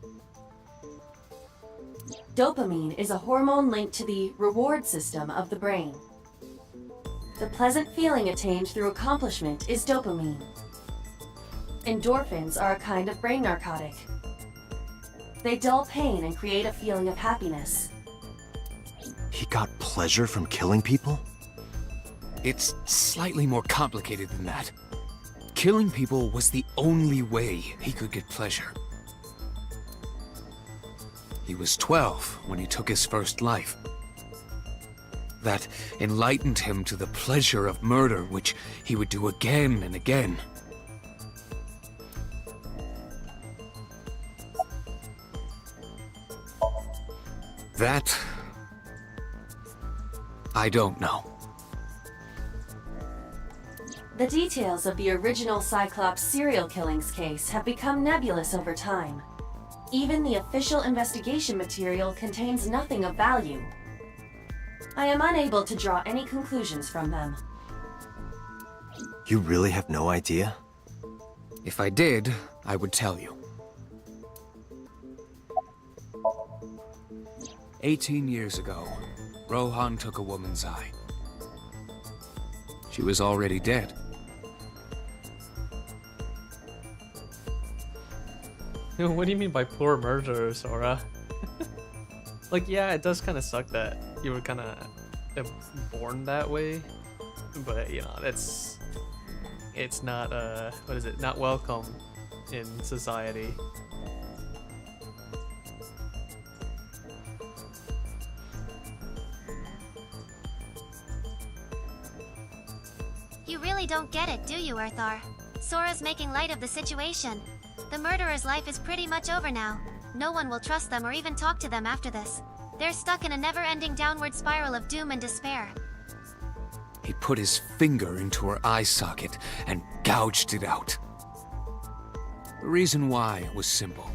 Dopamine is a hormone linked to the reward system of the brain. The pleasant feeling attained through accomplishment is dopamine. Endorphins are a kind of brain narcotic. They dull pain and create a feeling of happiness. He got pleasure from killing people? It's slightly more complicated than that. Killing people was the only way he could get pleasure. He was 12 when he took his first life. That enlightened him to the pleasure of murder, which he would do again and again. That... I don't know. The details of the original Cyclops serial killings case have become nebulous over time. Even the official investigation material contains nothing of value. I am unable to draw any conclusions from them. You really have no idea? If I did, I would tell you. 18 years ago, Rohan took a woman's eye. She was already dead. What do you mean by poor murder, Sora? Like, yeah, it does kind of suck that you were kind of born that way, but you know, it's not what is it? Not welcome in society. You really don't get it, do you, Erthar? Sora's making light of the situation. The murderer's life is pretty much over now. No one will trust them or even talk to them after this. They're stuck in a never-ending downward spiral of doom and despair. He put his finger into her eye socket and gouged it out. The reason why was simple.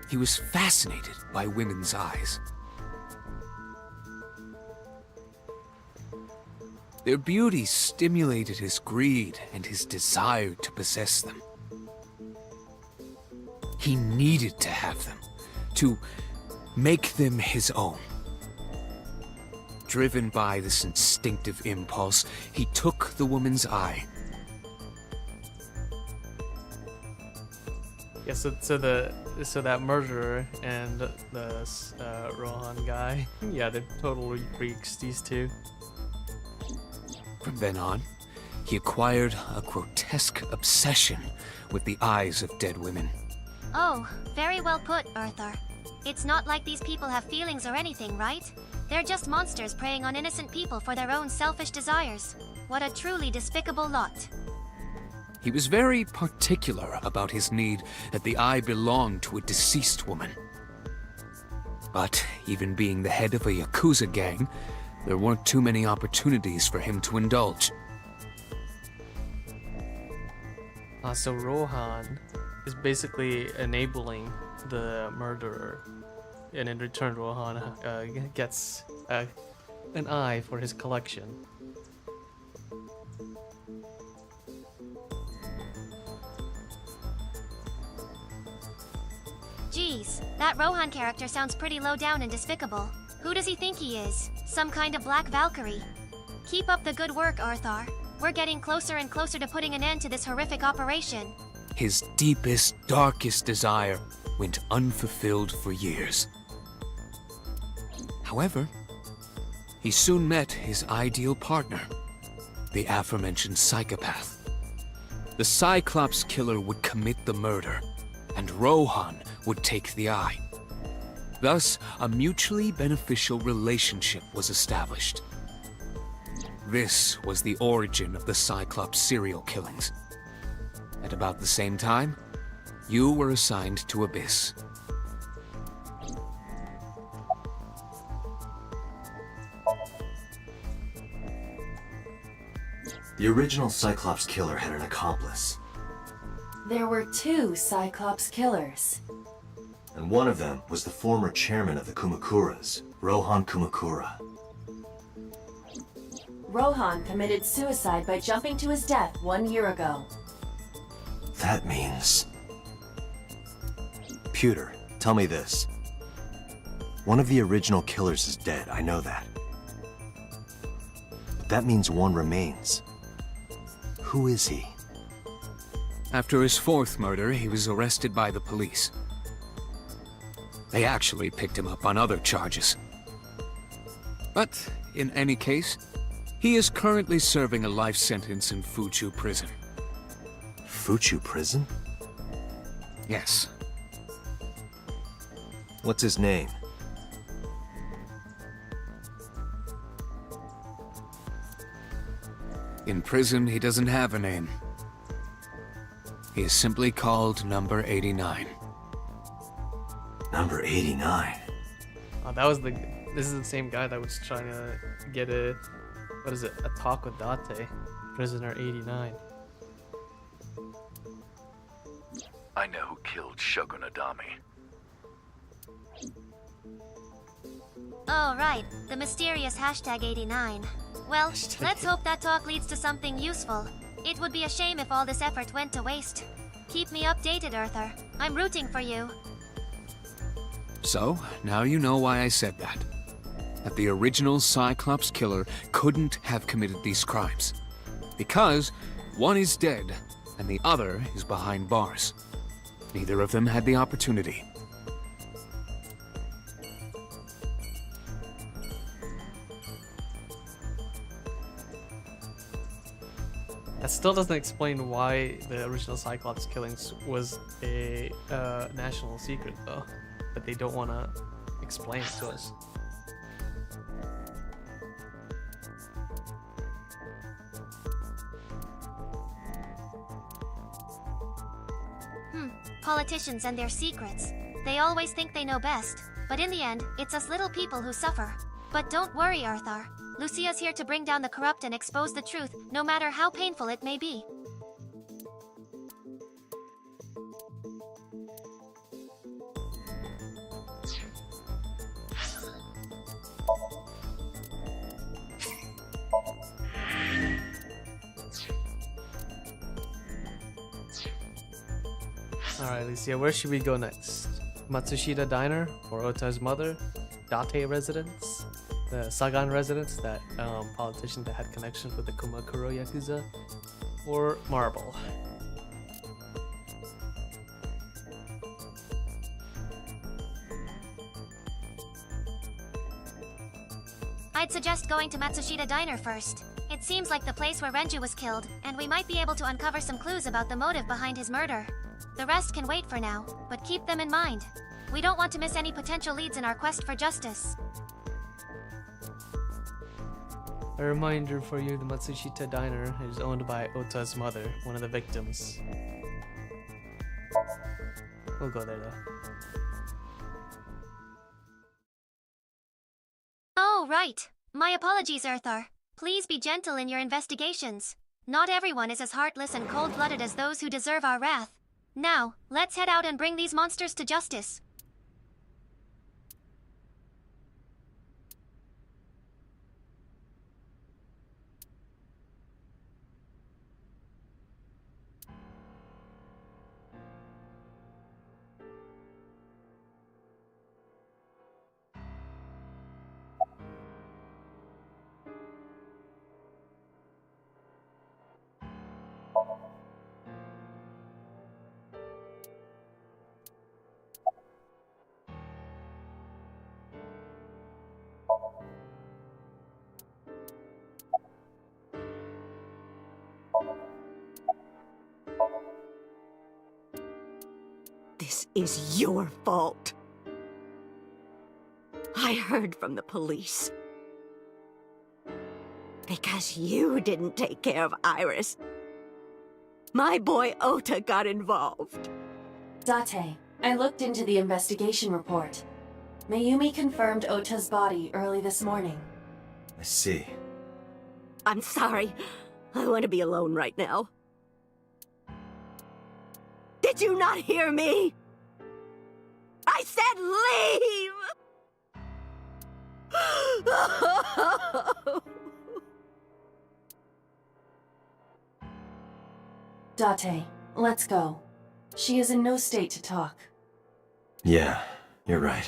He was fascinated by women's eyes. Their beauty stimulated his greed and his desire to possess them. He needed to have them, to make them his own. Driven by this instinctive impulse, he took the woman's eye. Yeah, so that murderer and the Rohan guy, yeah, they're totally freaks, these two. From then on, he acquired a grotesque obsession with the eyes of dead women. Oh, very well put, Erthar. It's not like these people have feelings or anything, right? They're just monsters preying on innocent people for their own selfish desires. What a truly despicable lot. He was very particular about his need that the eye belonged to a deceased woman. But even being the head of a Yakuza gang, there weren't too many opportunities for him to indulge. So Rohan is basically enabling the murderer, and in return Rohan gets an eye for his collection. Geez, that Rohan character sounds pretty low down and despicable. Who does he think he is? Some kind of Black Valkyrie? Keep up the good work, Erthar. We're getting closer and closer to putting an end to this horrific operation. His deepest, darkest desire went unfulfilled for years. However, he soon met his ideal partner, the aforementioned psychopath. The Cyclops killer would commit the murder, and Rohan would take the eye. Thus, a mutually beneficial relationship was established. This was the origin of the Cyclops serial killings. At about the same time, you were assigned to Abyss. The original Cyclops killer had an accomplice, There were 2 Cyclops killers. and one of them was the former chairman of the Kumakuras, Rohan Kumakura. Rohan committed suicide by jumping to his death 1 year ago. That means... Pewter, tell me this. One of the original killers is dead, I know that. But that means one remains. Who is he? After his 4th murder, he was arrested by the police. They actually picked him up on other charges. But, in any case, he is currently serving a life sentence in Fuchu prison. Fuchu prison? Yes. What's his name? In prison, he doesn't have a name. He is simply called Number 89. Number 89. Oh, that was the. This is the same guy that was trying to get a. What is it? A talk with Date. Prisoner 89. I know who killed Shogun Adami. Oh, right. The mysterious hashtag 89. Well, let's hope that talk leads to something useful. It would be a shame if all this effort went to waste. Keep me updated, Erthar. I'm rooting for you. So, now you know why I said that. That the original Cyclops killer couldn't have committed these crimes. Because one is dead, and the other is behind bars. Neither of them had the opportunity. That still doesn't explain why the original Cyclops killings was a national secret, though. But they don't want to explain it to us. Politicians and their secrets. They always think they know best, but in the end, it's us little people who suffer. But don't worry, Erthar. Lucia's here to bring down the corrupt and expose the truth, no matter how painful it may be. Alright, Lucia, where should we go next? Matsushita Diner for Ota's mother? Date residence? The Sagan residence, that politician that had connections with the Kumakuro Yakuza? Or Marble? I'd suggest going to Matsushita Diner first. It seems like the place where Renju was killed, and we might be able to uncover some clues about the motive behind his murder. The rest can wait for now, but keep them in mind. We don't want to miss any potential leads in our quest for justice. A reminder for you, the Matsushita Diner is owned by Ota's mother, one of the victims. We'll go there though. Oh, right. My apologies, Erthar. Please be gentle in your investigations. Not everyone is as heartless and cold-blooded as those who deserve our wrath. Now, let's head out and bring these monsters to justice. This is your fault. I heard from the police. Because you didn't take care of Iris. My boy Ota got involved. Date, I looked into the investigation report. Mayumi confirmed Ota's body early this morning. I see. I'm sorry. I want to be alone right now. Did you not hear me? I said leave! Date, let's go. She is in no state to talk. Yeah, you're right.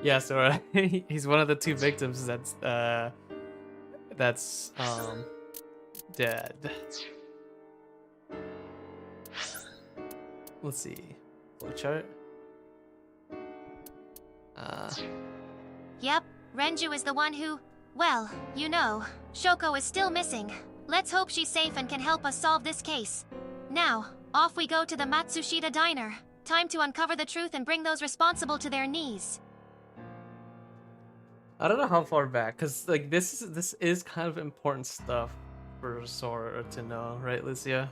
Yeah, so he's one of the two victims that's dead. Let's see. Flowchart. Yep, Renju is the one who... Well, you know, Shoko is still missing. Let's hope she's safe and can help us solve this case. Now, off we go to the Matsushita diner. Time to uncover the truth and bring those responsible to their knees. I don't know how far back, cause like this is kind of important stuff for Sora to know, right, Lucia?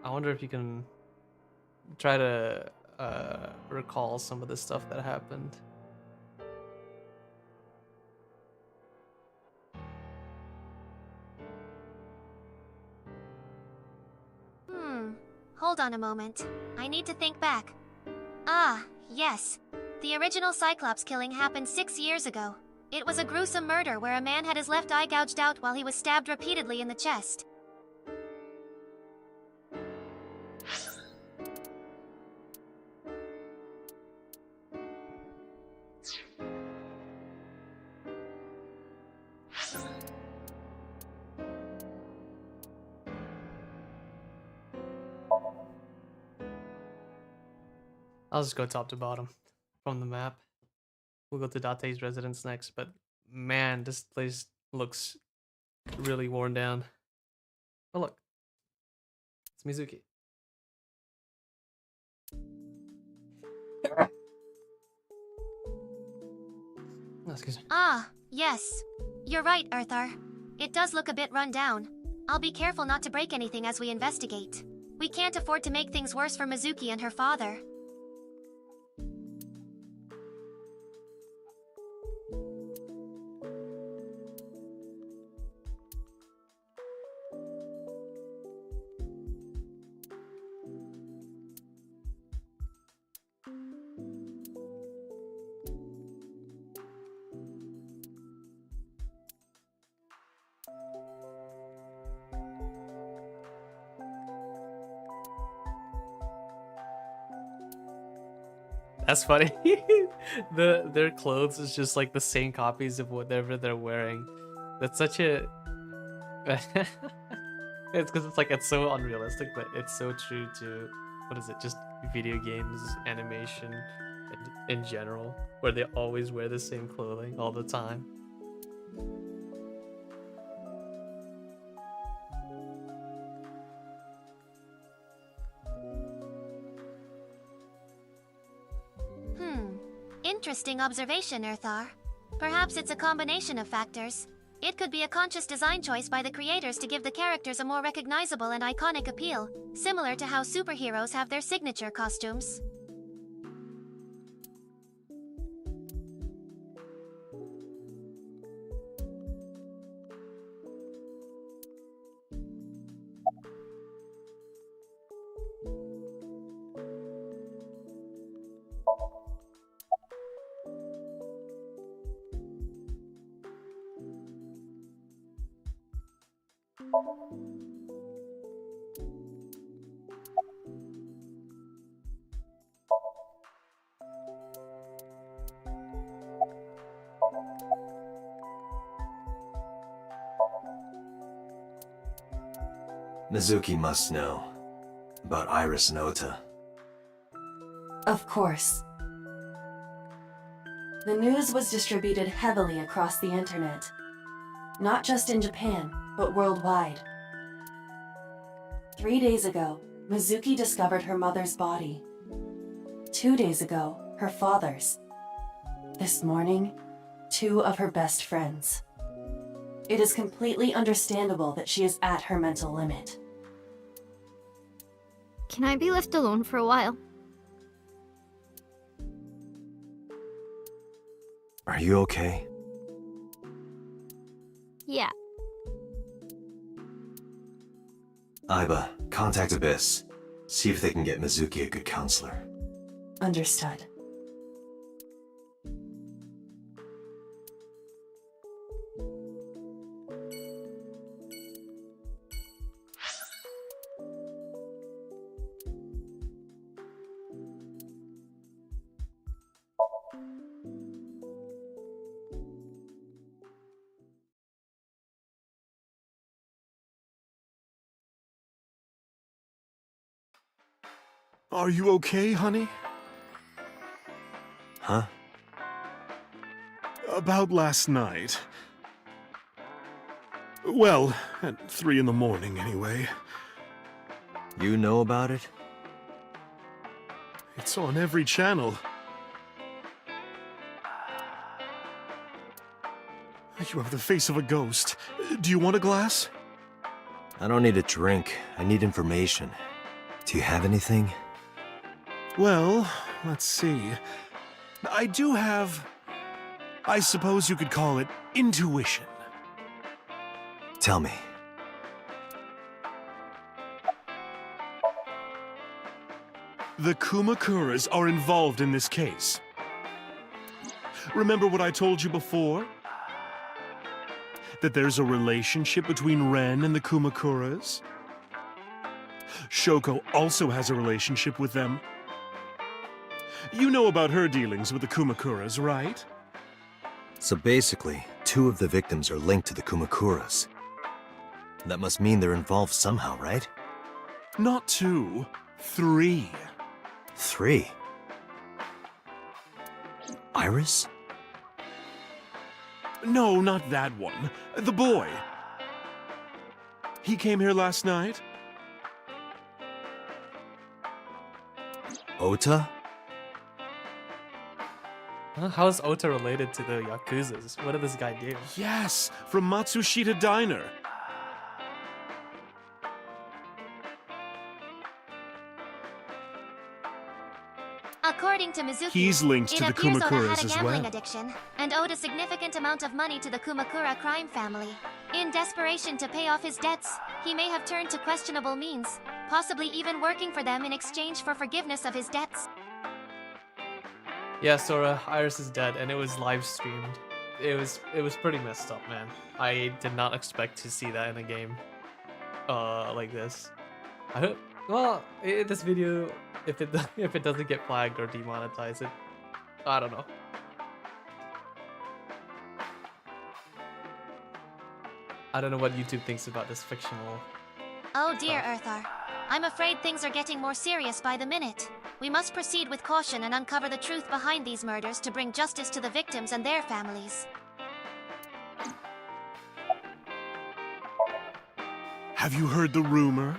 I wonder if you can try to recall some of the stuff that happened. Hold on a moment. I need to think back. Ah, yes. The original Cyclops killing happened 6 years ago. It was a gruesome murder where a man had his left eye gouged out while he was stabbed repeatedly in the chest. I'll just go top to bottom from the map. We'll go to Date's residence next, but man, this place looks really worn down. Oh look, it's Mizuki. Oh, excuse me. Ah, yes. You're right, Erthar. It does look a bit run down. I'll be careful not to break anything as we investigate. We can't afford to make things worse for Mizuki and her father. That's funny. Their clothes is just like the same copies of whatever they're wearing. That's such a it's because it's so unrealistic, but it's so true to what is it, just video games, animation, and in general, where they always wear the same clothing all the time. Interesting observation, Erthar. Perhaps it's a combination of factors. It could be a conscious design choice by the creators to give the characters a more recognizable and iconic appeal, similar to how superheroes have their signature costumes. Mizuki must know about Iris and Ota. Of course. The news was distributed heavily across the internet. Not just in Japan, but worldwide. 3 days ago, Mizuki discovered her mother's body. 2 days ago, her father's. This morning, 2 of her best friends. It is completely understandable that she is at her mental limit. Can I be left alone for a while? Are you okay? Yeah. Aiba, contact Abyss. See if they can get Mizuki a good counselor. Understood. Are you okay, honey? Huh? About last night. Well, at 3 in the morning, anyway. You know about it? It's on every channel. You have the face of a ghost. Do you want a glass? I don't need a drink. I need information. Do you have anything? Well, let's see. I do have... I suppose you could call it intuition. Tell me. The Kumakuras are involved in this case. Remember what I told you before? That there's a relationship between Ren and the Kumakuras? Shoko also has a relationship with them. You know about her dealings with the Kumakuras, right? So basically, 2 of the victims are linked to the Kumakuras. That must mean they're involved somehow, right? Not 2, 3. 3? Iris? No, not that one. The boy. He came here last night. Ota? How is Ota related to the Yakuzas? What did this guy do? Yes, from Matsushita Diner. According to Mizuki, He's linked to the it appears Oda Kumakuras had a as gambling well. addiction and owed a significant amount of money to the Kumakura crime family. In desperation to pay off his debts, he may have turned to questionable means, possibly even working for them in exchange for forgiveness of his debts. Yeah, Sora, Iris is dead, and it was live streamed. It was pretty messed up, man. I did not expect to see that in a game, like this. I hope. Well, this video, if it doesn't get flagged or demonetized, I don't know. I don't know what YouTube thinks about this fictional. Oh dear, Erthar. I'm afraid things are getting more serious by the minute. We must proceed with caution and uncover the truth behind these murders to bring justice to the victims and their families. Have you heard the rumor?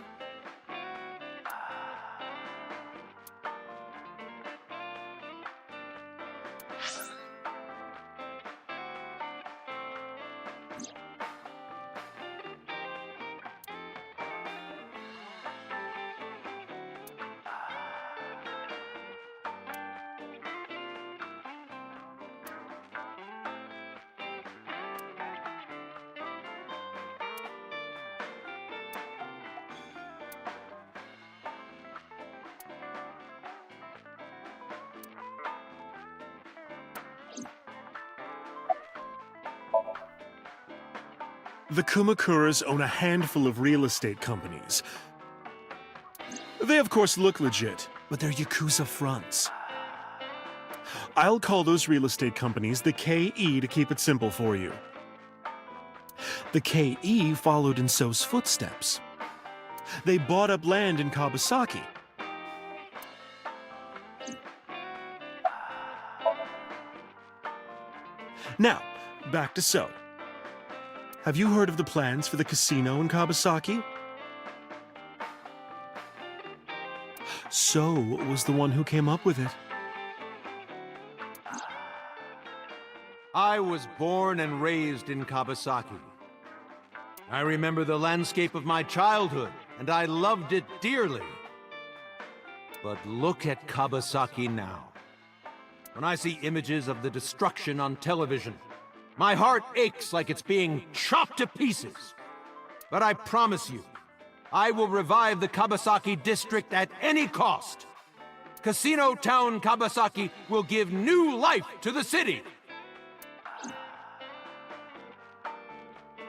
The Kumakuras own a handful of real estate companies. They of course look legit, but they're Yakuza fronts. I'll call those real estate companies the KE to keep it simple for you. The KE followed in So's footsteps. They bought up land in Kawasaki. Now, back to So. Have you heard of the plans for the casino in Kawasaki? So was the one who came up with it. I was born and raised in Kabasaki. I remember the landscape of my childhood, and I loved it dearly. But look at Kabasaki now. When I see images of the destruction on television, my heart aches like it's being chopped to pieces. But I promise you, I will revive the Kabasaki district at any cost. Casino Town Kabasaki will give new life to the city.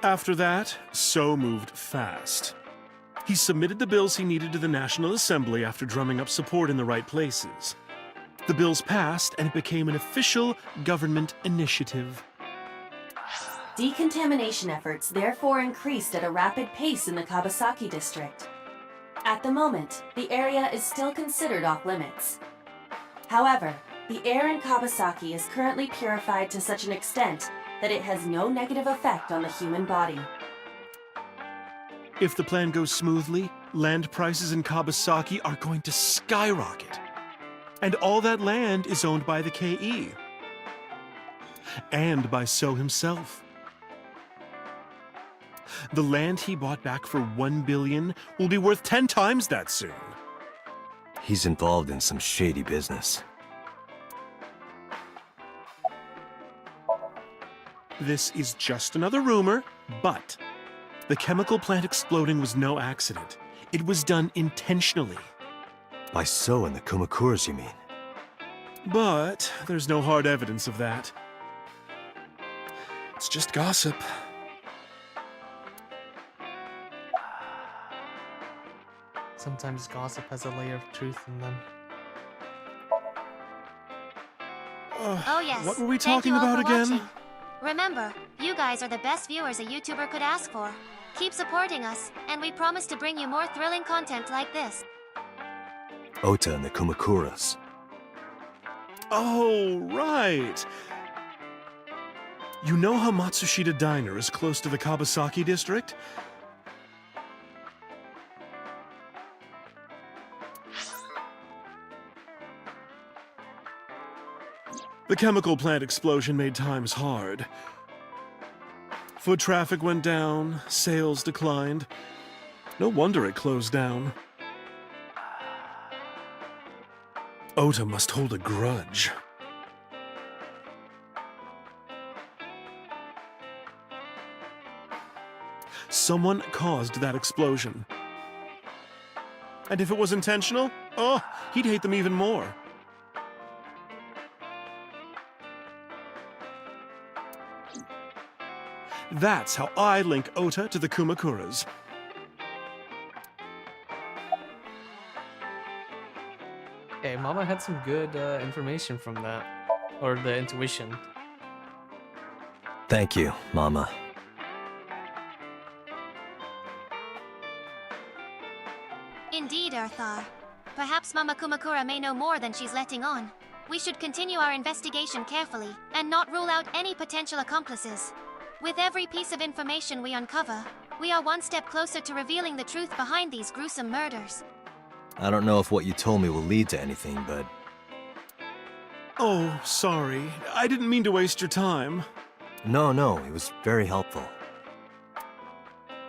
After that, So moved fast. He submitted the bills he needed to the National Assembly after drumming up support in the right places. The bills passed, and it became an official government initiative. Decontamination efforts therefore increased at a rapid pace in the Kabasaki district. At the moment, the area is still considered off-limits. However, the air in Kabasaki is currently purified to such an extent that it has no negative effect on the human body. If the plan goes smoothly, land prices in Kabasaki are going to skyrocket. And all that land is owned by the KE. And by So himself. The land he bought back for $1 billion will be worth 10 times that soon. He's involved in some shady business. This is just another rumor, but the chemical plant exploding was no accident. It was done intentionally. By So and the Kumakuras, you mean? But there's no hard evidence of that. It's just gossip. Sometimes gossip has a layer of truth in them. Oh yes. What were we Thank talking you all about for again? watching. Remember, you guys are the best viewers a YouTuber could ask for. Keep supporting us, and we promise to bring you more thrilling content like this. Ota and the Kumakuras. Oh, right. You know how Matsushita Diner is close to the Kabasaki district? The chemical plant explosion made times hard. Foot traffic went down, sales declined. No wonder it closed down. Ota must hold a grudge. Someone caused that explosion. And if it was intentional, oh, he'd hate them even more. That's how I link Ota to the Kumakuras. Hey, Mama had some good information from that. Or the intuition. Thank you, Mama. Indeed, Erthar. Perhaps Mama Kumakura may know more than she's letting on. We should continue our investigation carefully, and not rule out any potential accomplices. With every piece of information we uncover, we are one step closer to revealing the truth behind these gruesome murders. I don't know if what you told me will lead to anything, but... Oh, sorry. I didn't mean to waste your time. No, it was very helpful.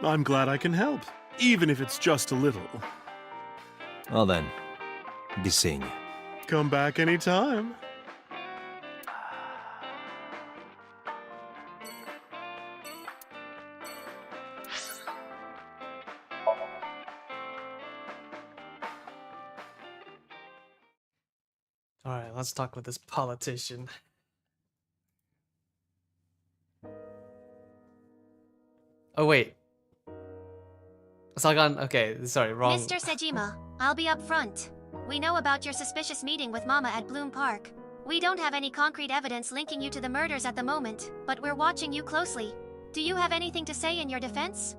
I'm glad I can help, even if it's just a little. Well then, be seeing you. Come back anytime. Alright, let's talk with this politician. Oh wait. Sagan, okay, sorry, wrong. Mr. Sejima, I'll be up front. We know about your suspicious meeting with Mama at Bloom Park. We don't have any concrete evidence linking you to the murders at the moment, but we're watching you closely. Do you have anything to say in your defense?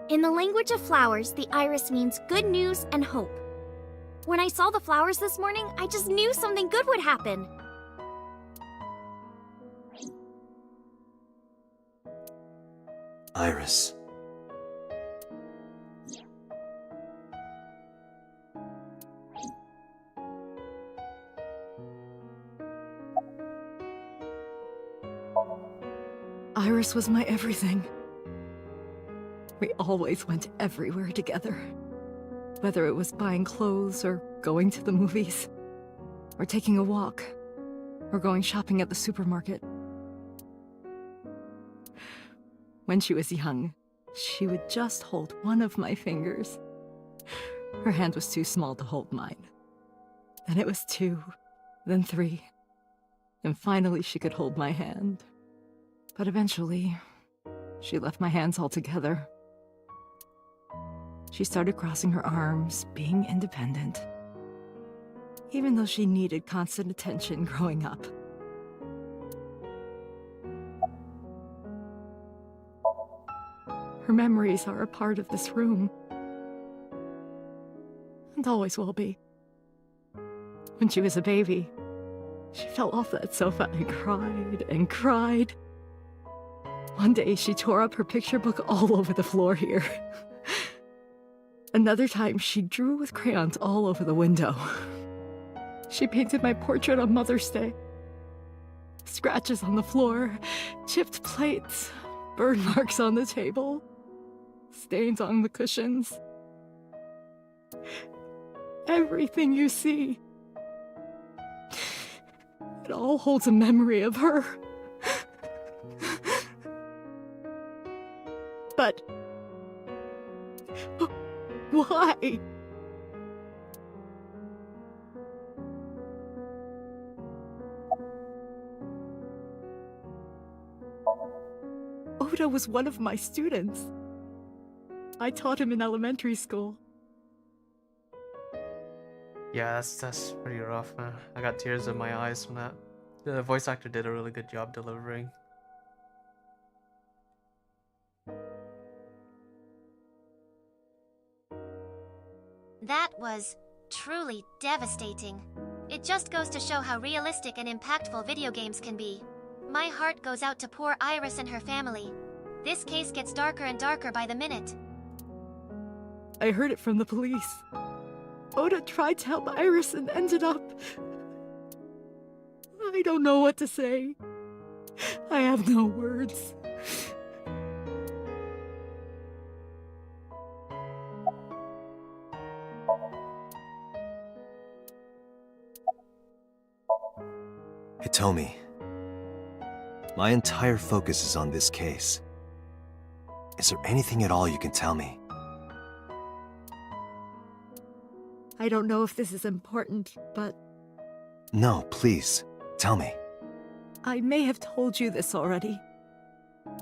In the language of flowers, the iris means good news and hope. When I saw the flowers this morning, I just knew something good would happen. Iris. Iris was my everything. We always went everywhere together. Whether it was buying clothes, or going to the movies, or taking a walk, or going shopping at the supermarket. When she was young, she would just hold one of my fingers. Her hand was too small to hold mine. Then it was 2, then 3, and finally she could hold my hand. But eventually, she left my hands altogether. She started crossing her arms, being independent. Even though she needed constant attention growing up. Her memories are a part of this room. And always will be. When she was a baby, she fell off that sofa and cried and cried. One day she tore up her picture book all over the floor here. Another time she drew with crayons all over the window. She painted my portrait on Mother's Day. Scratches on the floor, chipped plates, burn marks on the table, stains on the cushions. Everything you see. It all holds a memory of her. But why? Oda was one of my students. I taught him in elementary school. Yeah, that's pretty rough, man. I got tears in my eyes from that. The voice actor did a really good job delivering. That was truly devastating. It just goes to show how realistic and impactful video games can be. My heart goes out to poor Iris and her family. This case gets darker and darker by the minute. I heard it from the police. Oda tried to help Iris and ended up... I don't know what to say. I have no words. Hitomi, my entire focus is on this case. Is there anything at all you can tell me? I don't know if this is important, but... No, please, tell me. I may have told you this already.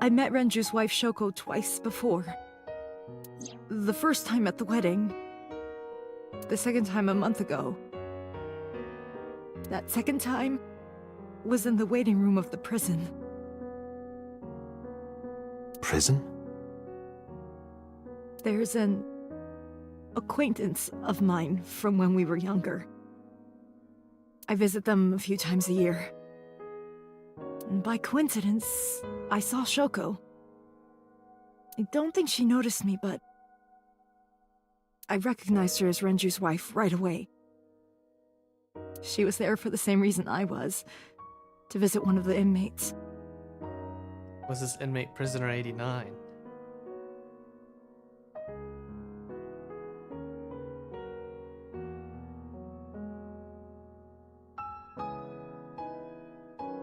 I met Renju's wife Shoko twice before. The first time at the wedding. The second time a month ago. That second time was in the waiting room of the prison. Prison? There's an acquaintance of mine from when we were younger. I visit them a few times a year. And by coincidence, I saw Shoko. I don't think she noticed me, but I recognized her as Renju's wife right away. She was there for the same reason I was, to visit one of the inmates. Was this inmate prisoner 89?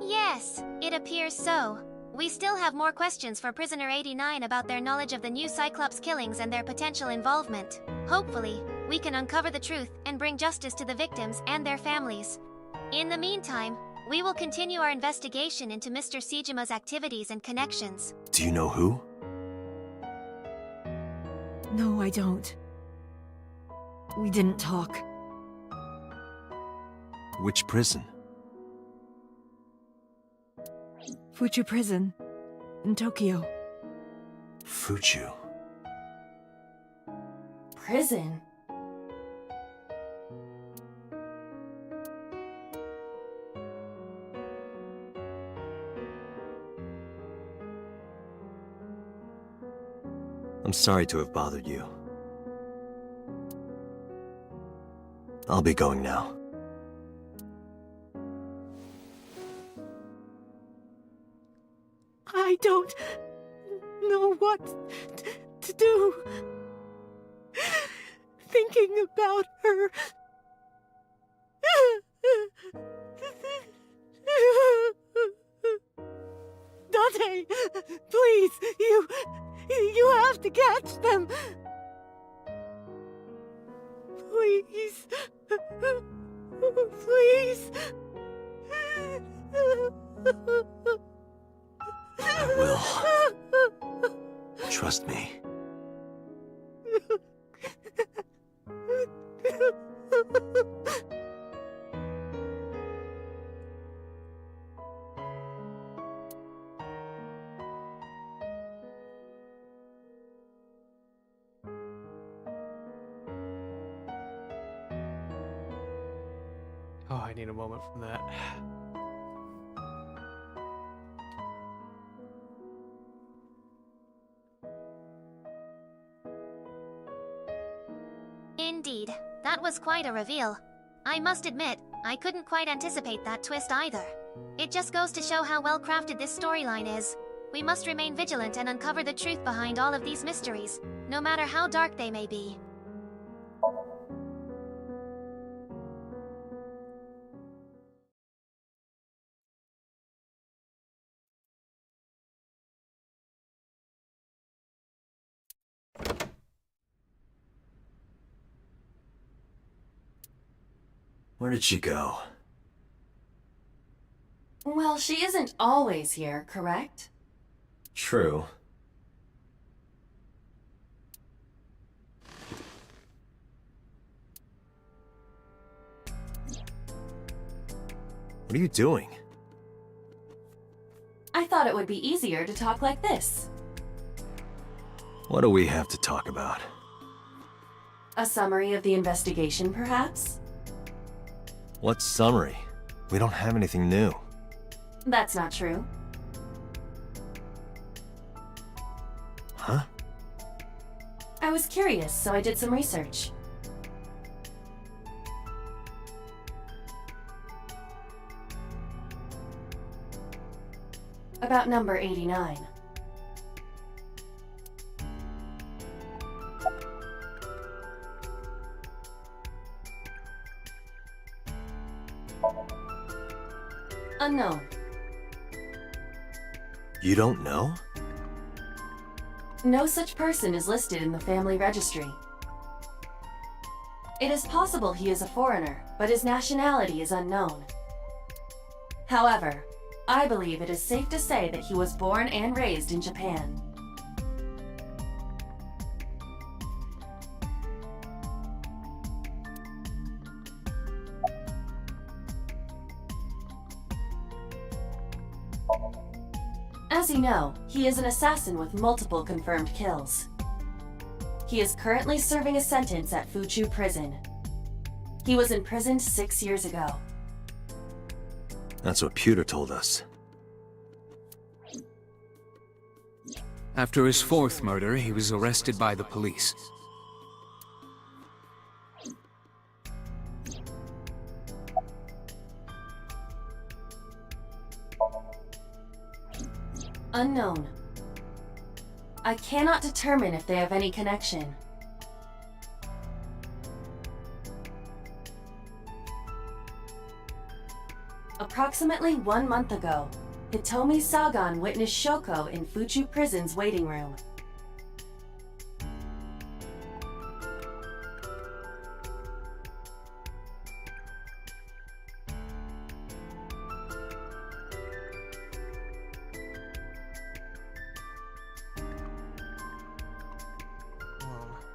Yes, it appears so. We still have more questions for Prisoner 89 about their knowledge of the new Cyclops killings and their potential involvement. Hopefully, we can uncover the truth and bring justice to the victims and their families. In the meantime, we will continue our investigation into Mr. Seijima's activities and connections. Do you know who? No, I don't. We didn't talk. Which prison? Fuchu Prison, in Tokyo. Fuchu. Prison? I'm sorry to have bothered you. I'll be going now. I don't know what to do. Thinking about her. Dante, please, you have to catch them. Please. Please. I will. Trust me. Oh, I need a moment from that. Indeed, that was quite a reveal. I must admit, I couldn't quite anticipate that twist either. It just goes to show how well crafted this storyline is. We must remain vigilant and uncover the truth behind all of these mysteries, no matter how dark they may be. Where did she go? Well, she isn't always here, correct? True. What are you doing? I thought it would be easier to talk like this. What do we have to talk about? A summary of the investigation, perhaps? What summary? We don't have anything new. That's not true. Huh? I was curious, so I did some research. About number 89. Unknown. You don't know? No such person is listed in the family registry. It is possible he is a foreigner, but his nationality is unknown. However, I believe it is safe to say that he was born and raised in Japan. As you know, he is an assassin with multiple confirmed kills. He is currently serving a sentence at Fuchu Prison. He was imprisoned 6 years ago. That's what Pewter told us. After his fourth murder, he was arrested by the police. Unknown. I cannot determine if they have any connection. Approximately 1 month ago, Hitomi Sagan witnessed Shoko in Fuchu Prison's waiting room.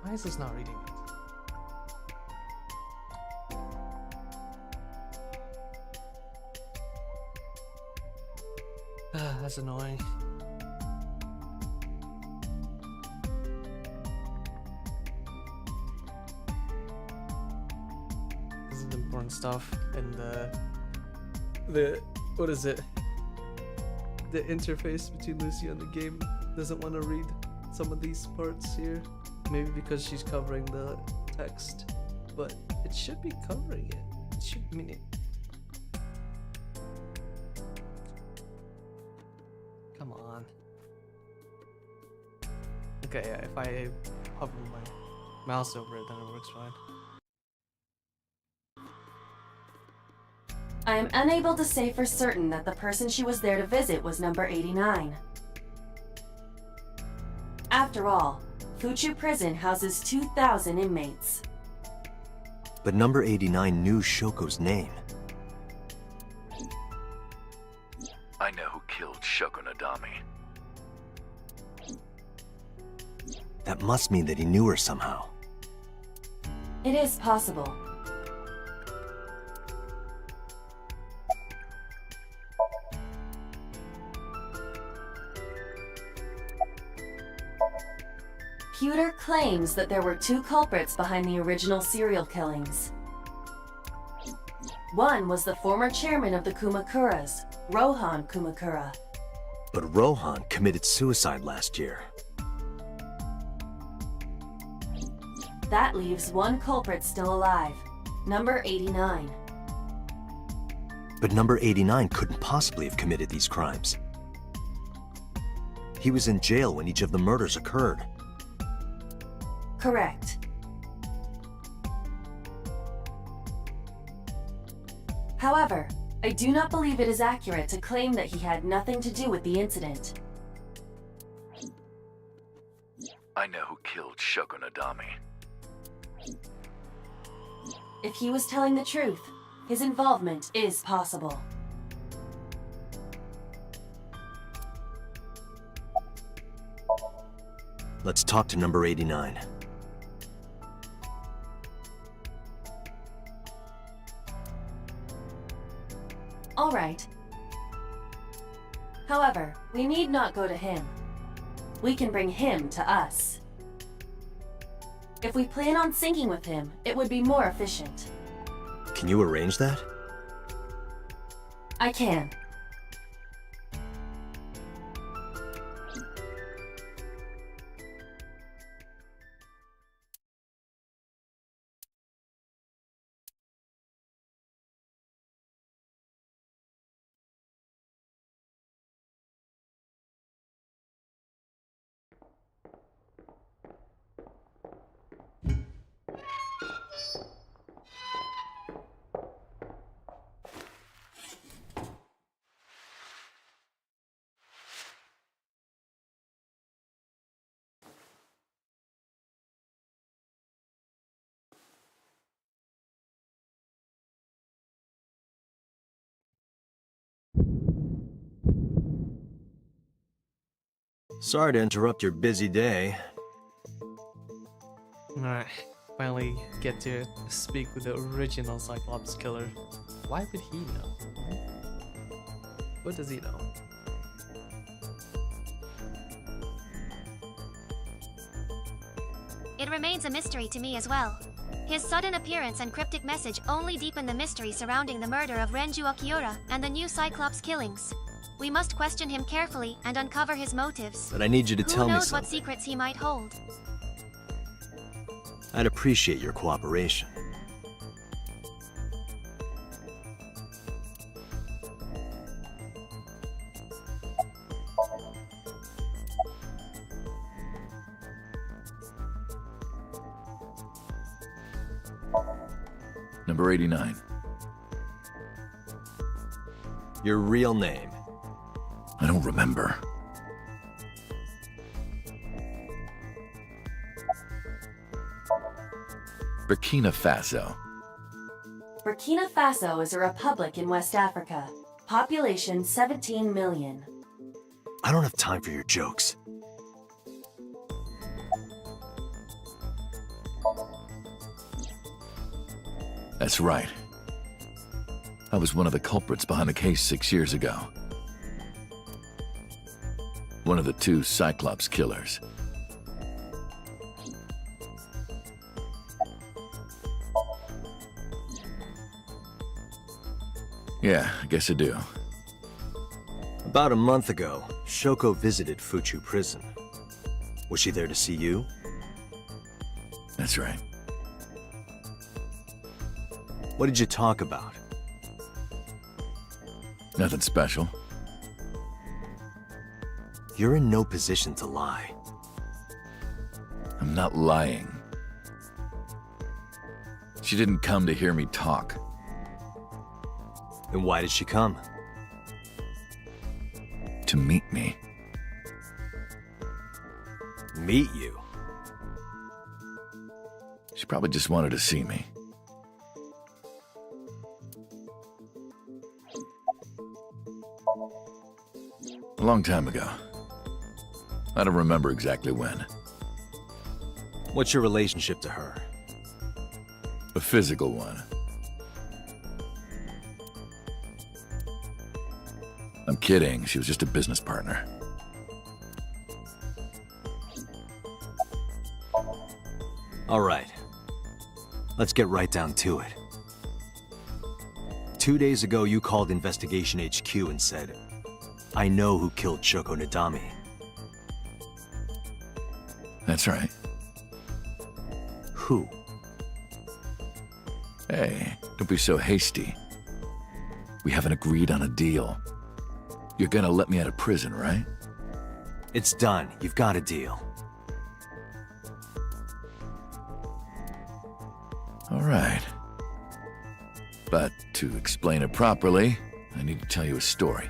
Why is this not reading it? That's annoying. This is important stuff, and the what is it? The interface between Lucia and the game doesn't want to read some of these parts here. Maybe because she's covering the text, but it should be covering it. It should, I mean, come on. Okay, yeah, if I hover my mouse over it, then it works fine. I am unable to say for certain that the person she was there to visit was number 89. After all, Fuchu Prison houses 2,000 inmates. But number 89 knew Shoko's name. I know who killed Shogunadami. That must mean that he knew her somehow. It is possible. Pewter claims that there were 2 culprits behind the original serial killings. One was the former chairman of the Kumakuras, Rohan Kumakura. But Rohan committed suicide last year. That leaves 1 culprit still alive, number 89. But number 89 couldn't possibly have committed these crimes. He was in jail when each of the murders occurred. Correct. However, I do not believe it is accurate to claim that he had nothing to do with the incident. I know who killed Shogunadami. If he was telling the truth, his involvement is possible. Let's talk to number 89. All right. However, we need not go to him. We can bring him to us. If we plan on syncing with him, it would be more efficient. Can you arrange that? I can. Sorry to interrupt your busy day. Alright, finally get to speak with the original Cyclops killer. Why would he know? What does he know? It remains a mystery to me as well. His sudden appearance and cryptic message only deepen the mystery surrounding the murder of Renju Okiura and the new Cyclops killings. We must question him carefully and uncover his motives. But I need you to tell Who me knows something. what secrets he might hold? I'd appreciate your cooperation. Number 89. Your real name. I don't remember. Burkina Faso. Burkina Faso is a republic in West Africa. Population 17 million. I don't have time for your jokes. That's right. I was one of the culprits behind the case 6 years ago. One of the 2 Cyclops killers. Yeah, I guess I do. About a month ago, Shoko visited Fuchu Prison. Was she there to see you? That's right. What did you talk about? Nothing special. You're in no position to lie. I'm not lying. She didn't come to hear me talk. Then why did she come? To meet me. Meet you? She probably just wanted to see me. A long time ago. I don't remember exactly when. What's your relationship to her? A physical one. I'm kidding. She was just a business partner. All right. Let's get right down to it. 2 days ago, you called Investigation HQ and said, I know who killed Shoko Nadami. That's right. Who? Hey, don't be so hasty. We haven't agreed on a deal. You're gonna let me out of prison, right? It's done. You've got a deal. All right. But to explain it properly, I need to tell you a story.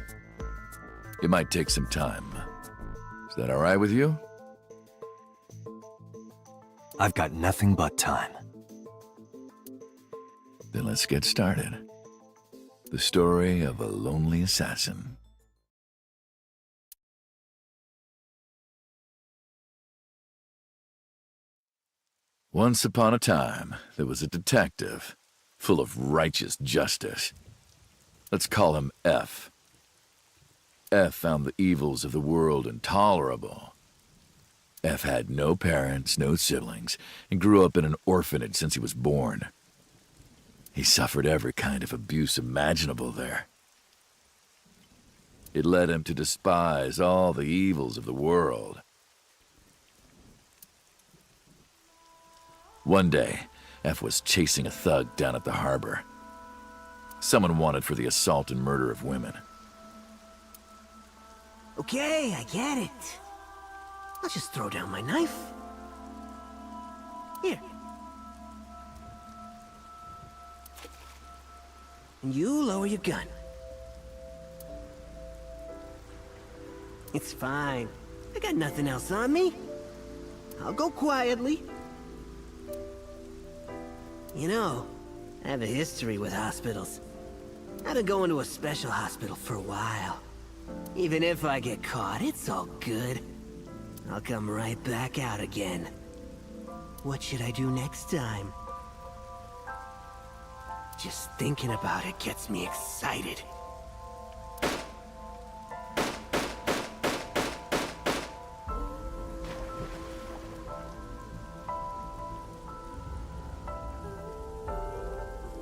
It might take some time. Is that all right with you? I've got nothing but time. Then let's get started. The story of a lonely assassin. Once upon a time, there was a detective, full of righteous justice. Let's call him F. F found the evils of the world intolerable. F had no parents, no siblings, and grew up in an orphanage since he was born. He suffered every kind of abuse imaginable there. It led him to despise all the evils of the world. One day, F was chasing a thug down at the harbor. Someone wanted for the assault and murder of women. Okay, I get it. I'll just throw down my knife. Here. And you lower your gun. It's fine. I got nothing else on me. I'll go quietly. You know, I have a history with hospitals. I've been going to a special hospital for a while. Even if I get caught, it's all good. I'll come right back out again. What should I do next time? Just thinking about it gets me excited.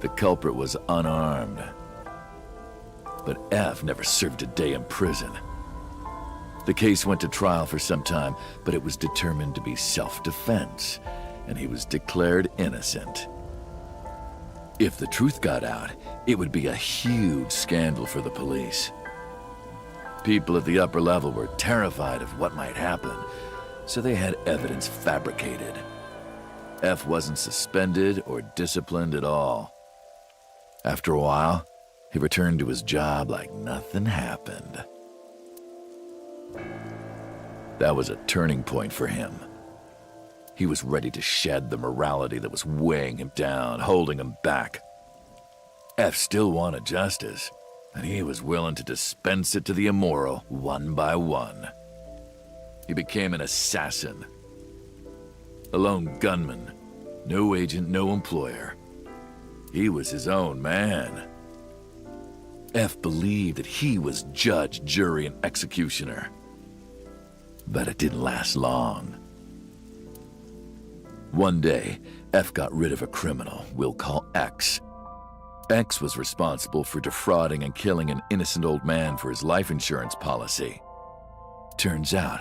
The culprit was unarmed. But F never served a day in prison. The case went to trial for some time, but it was determined to be self-defense, and he was declared innocent. If the truth got out, it would be a huge scandal for the police. People at the upper level were terrified of what might happen, so they had evidence fabricated. F wasn't suspended or disciplined at all. After a while, he returned to his job like nothing happened. That was a turning point for him. He was ready to shed the morality that was weighing him down, holding him back. F still wanted justice, and he was willing to dispense it to the immoral one by one. He became an assassin. A lone gunman, no agent, no employer. He was his own man. F believed that he was judge, jury, and executioner. But it didn't last long. One day, F got rid of a criminal we'll call X. X was responsible for defrauding and killing an innocent old man for his life insurance policy. Turns out,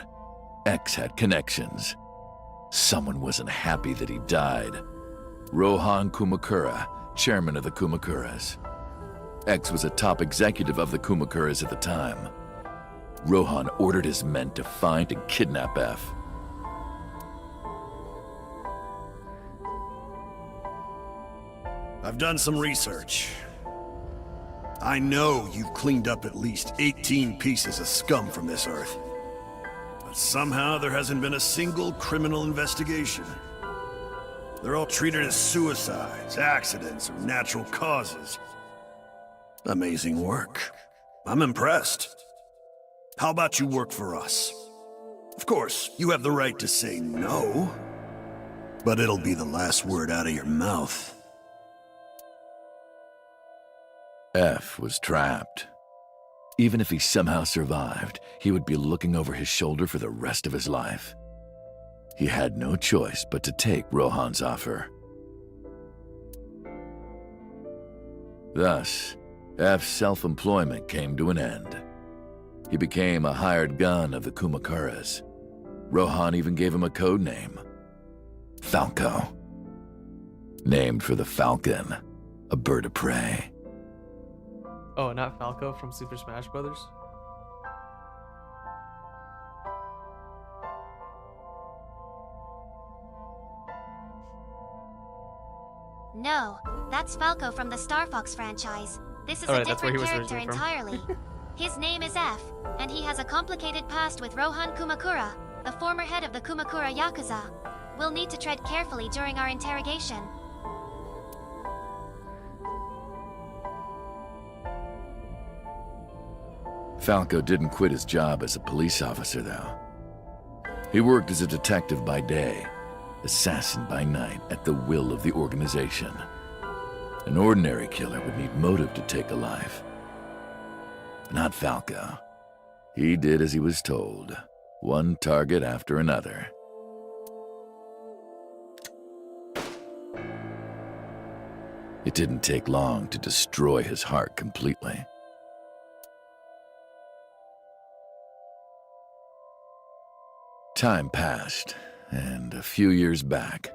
X had connections. Someone wasn't happy that he died. Rohan Kumakura, chairman of the Kumakuras. X was a top executive of the Kumakuras at the time. Rohan ordered his men to find and kidnap F. I've done some research. I know you've cleaned up at least 18 pieces of scum from this Earth. But somehow there hasn't been a single criminal investigation. They're all treated as suicides, accidents, or natural causes. Amazing work. I'm impressed. How about you work for us? Of course, you have the right to say no, but it'll be the last word out of your mouth. F was trapped. Even if he somehow survived, he would be looking over his shoulder for the rest of his life. He had no choice but to take Rohan's offer. Thus, F's self-employment came to an end. He became a hired gun of the Kumakuras. Rohan even gave him a code name, Falco. Named for the falcon, a bird of prey. Oh, not Falco from Super Smash Brothers? No, that's Falco from the Star Fox franchise. This is Alright, a that's where he different was character originally from. entirely. His name is F, and he has a complicated past with Rohan Kumakura, the former head of the Kumakura Yakuza. We'll need to tread carefully during our interrogation. Falco didn't quit his job as a police officer, though. He worked as a detective by day, assassin by night at the will of the organization. An ordinary killer would need motive to take a life. Not Falco. He did as he was told, one target after another. It didn't take long to destroy his heart completely. Time passed, and a few years back,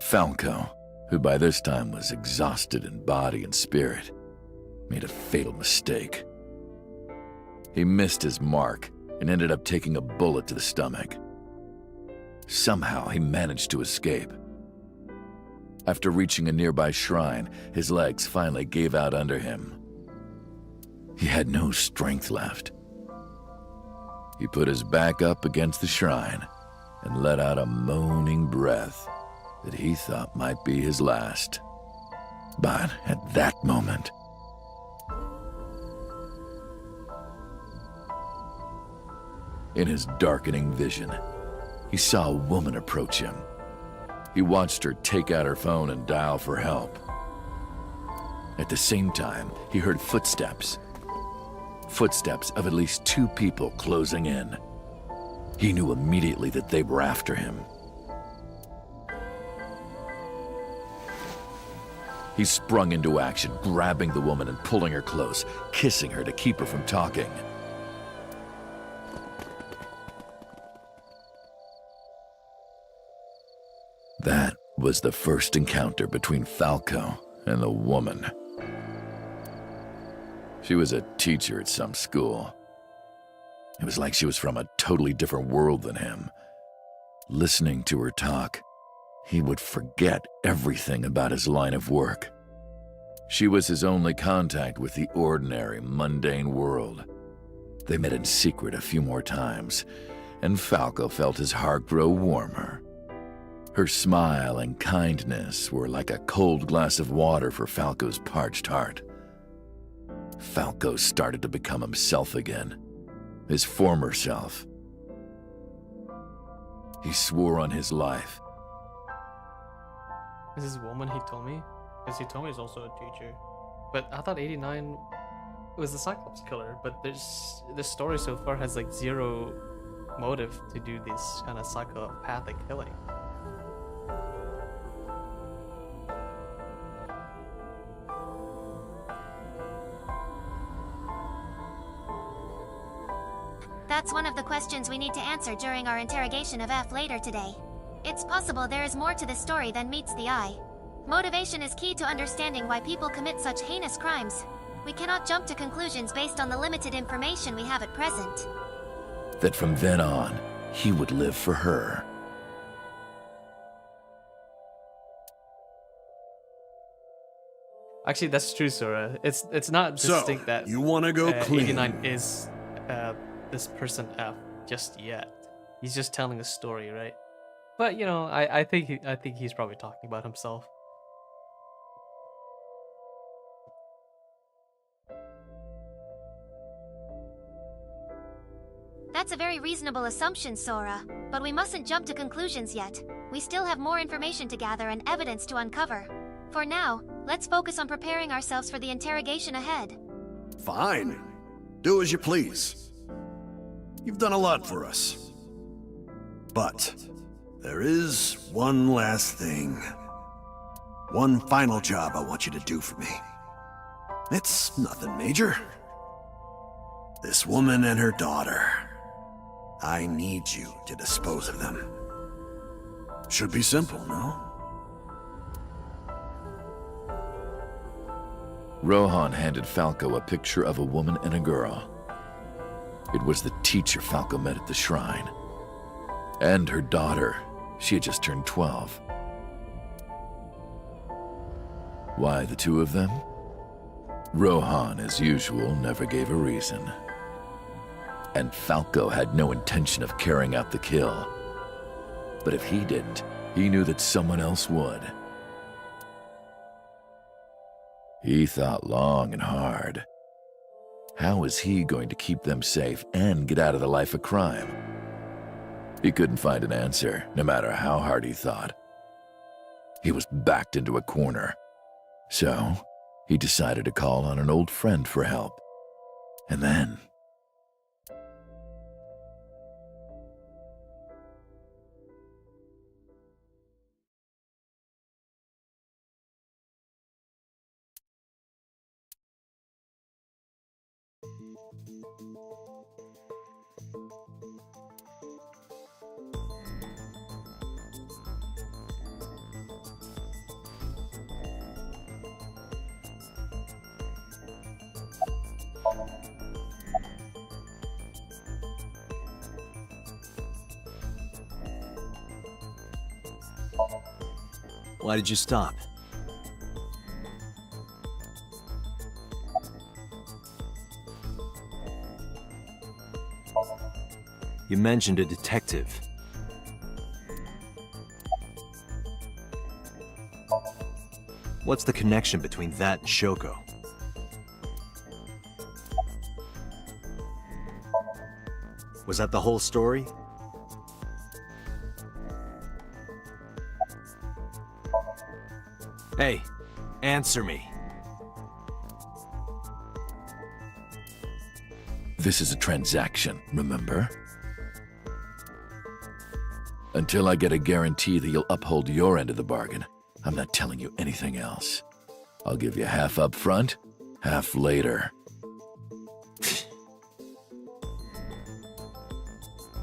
Falco, who by this time was exhausted in body and spirit, made a fatal mistake. He missed his mark and ended up taking a bullet to the stomach. Somehow he managed to escape. After reaching a nearby shrine, his legs finally gave out under him. He had no strength left. He put his back up against the shrine and let out a moaning breath that he thought might be his last. But at that moment, in his darkening vision, he saw a woman approach him. He watched her take out her phone and dial for help. At the same time, he heard footsteps. Footsteps of at least 2 people closing in. He knew immediately that they were after him. He sprung into action, grabbing the woman and pulling her close, kissing her to keep her from talking. That was the first encounter between Falco and the woman. She was a teacher at some school. It was like she was from a totally different world than him. Listening to her talk, he would forget everything about his line of work. She was his only contact with the ordinary, mundane world. They met in secret a few more times, and Falco felt his heart grow warmer. Her smile and kindness were like a cold glass of water for Falco's parched heart. Falco started to become himself again, his former self. He swore on his life. Is this woman he told me? Because he told me he's also a teacher. But I thought 89 was the Cyclops killer, but this story so far has like zero motive to do this kind of psychopathic killing. That's That's one of the questions we need to answer during our interrogation of F later today. It's possible there is more to this story than meets the eye. Motivation is key to understanding why people commit such heinous crimes. We cannot jump to conclusions based on the limited information we have at present. That from then on, he would live for her. Actually, that's true, Sora. It's not So, distinct that you wanna go clean? 89 is this person F just yet. He's just telling a story, right? But you know, I think he's probably talking about himself. That's a very reasonable assumption, Sora. But we mustn't jump to conclusions yet. We still have more information to gather and evidence to uncover. For now, let's focus on preparing ourselves for the interrogation ahead. Fine. Do as you please. You've done a lot for us. But there is one last thing. One final job I want you to do for me. It's nothing major. This woman and her daughter. I need you to dispose of them. Should be simple, no? Rohan handed Falco a picture of a woman and a girl. It was the teacher Falco met at the shrine. And her daughter. She had just turned 12. Why the two of them? Rohan, as usual, never gave a reason. And Falco had no intention of carrying out the kill. But if he didn't, he knew that someone else would. He thought long and hard. How was he going to keep them safe and get out of the life of crime? He couldn't find an answer, no matter how hard he thought. He was backed into a corner. So, he decided to call on an old friend for help. And then... Why did you stop? You mentioned a detective. What's the connection between that and Shoko? Was that the whole story? Hey, answer me. This is a transaction, remember? Until I get a guarantee that you'll uphold your end of the bargain, I'm not telling you anything else. I'll give you half up front, half later.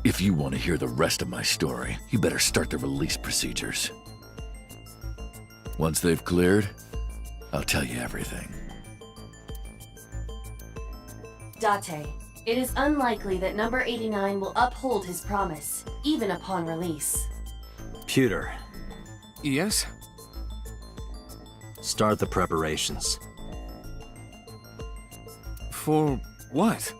If you want to hear the rest of my story, you better start the release procedures. Once they've cleared, I'll tell you everything. Date, it is unlikely that number 89 will uphold his promise, even upon release. Pewter, Yes? start the preparations. For what?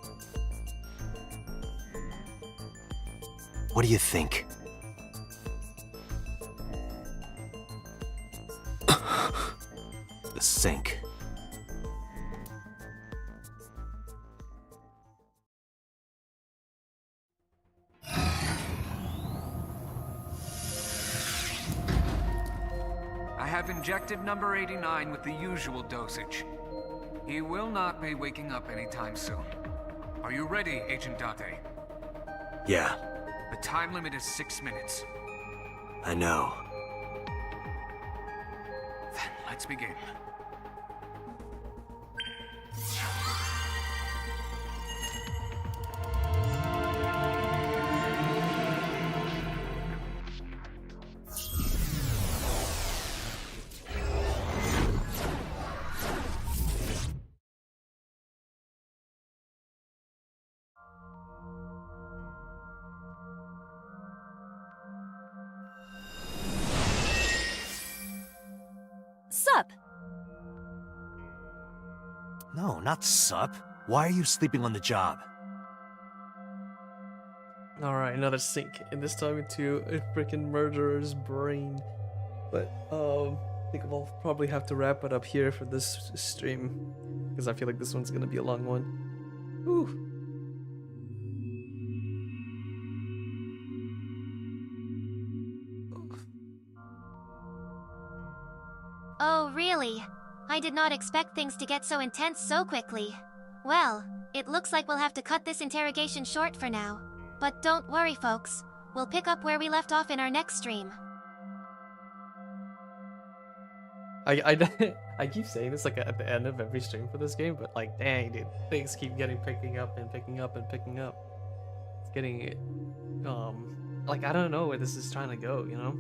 What do you think? The sink. I have injected number 89 with the usual dosage. He will not be waking up anytime soon. Are you ready, Agent Date? Yeah, The time limit is 6 minutes. I know. Then let's begin. No, not sup. Why are you sleeping on the job? Alright, another sink, and this time into a freaking murderer's brain. But, I think we'll probably have to wrap it up here for this stream, because I feel like this one's gonna be a long one. Whew. Oh, really? I did not expect things to get so intense so quickly. Well, it looks like we'll have to cut this interrogation short for now. But don't worry, folks. We'll pick up where we left off in our next stream. I keep saying this like at the end of every stream for this game, but like, dang, dude, things keep picking up and picking up and picking up. It's getting, like, I don't know where this is trying to go, you know?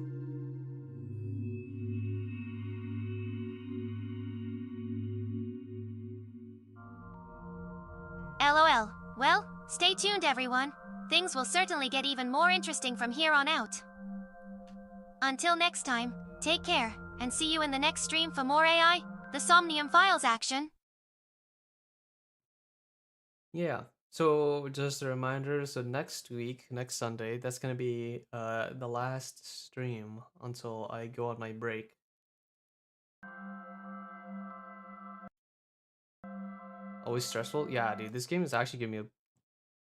LOL. Well, stay tuned, everyone. Things will certainly get even more interesting from here on out. Until next time, take care, and see you in the next stream for more AI, the Somnium Files action. Yeah, so just a reminder, so next week, next Sunday, that's gonna be the last stream until I go on my break. Always stressful? Yeah, dude, this game is actually giving me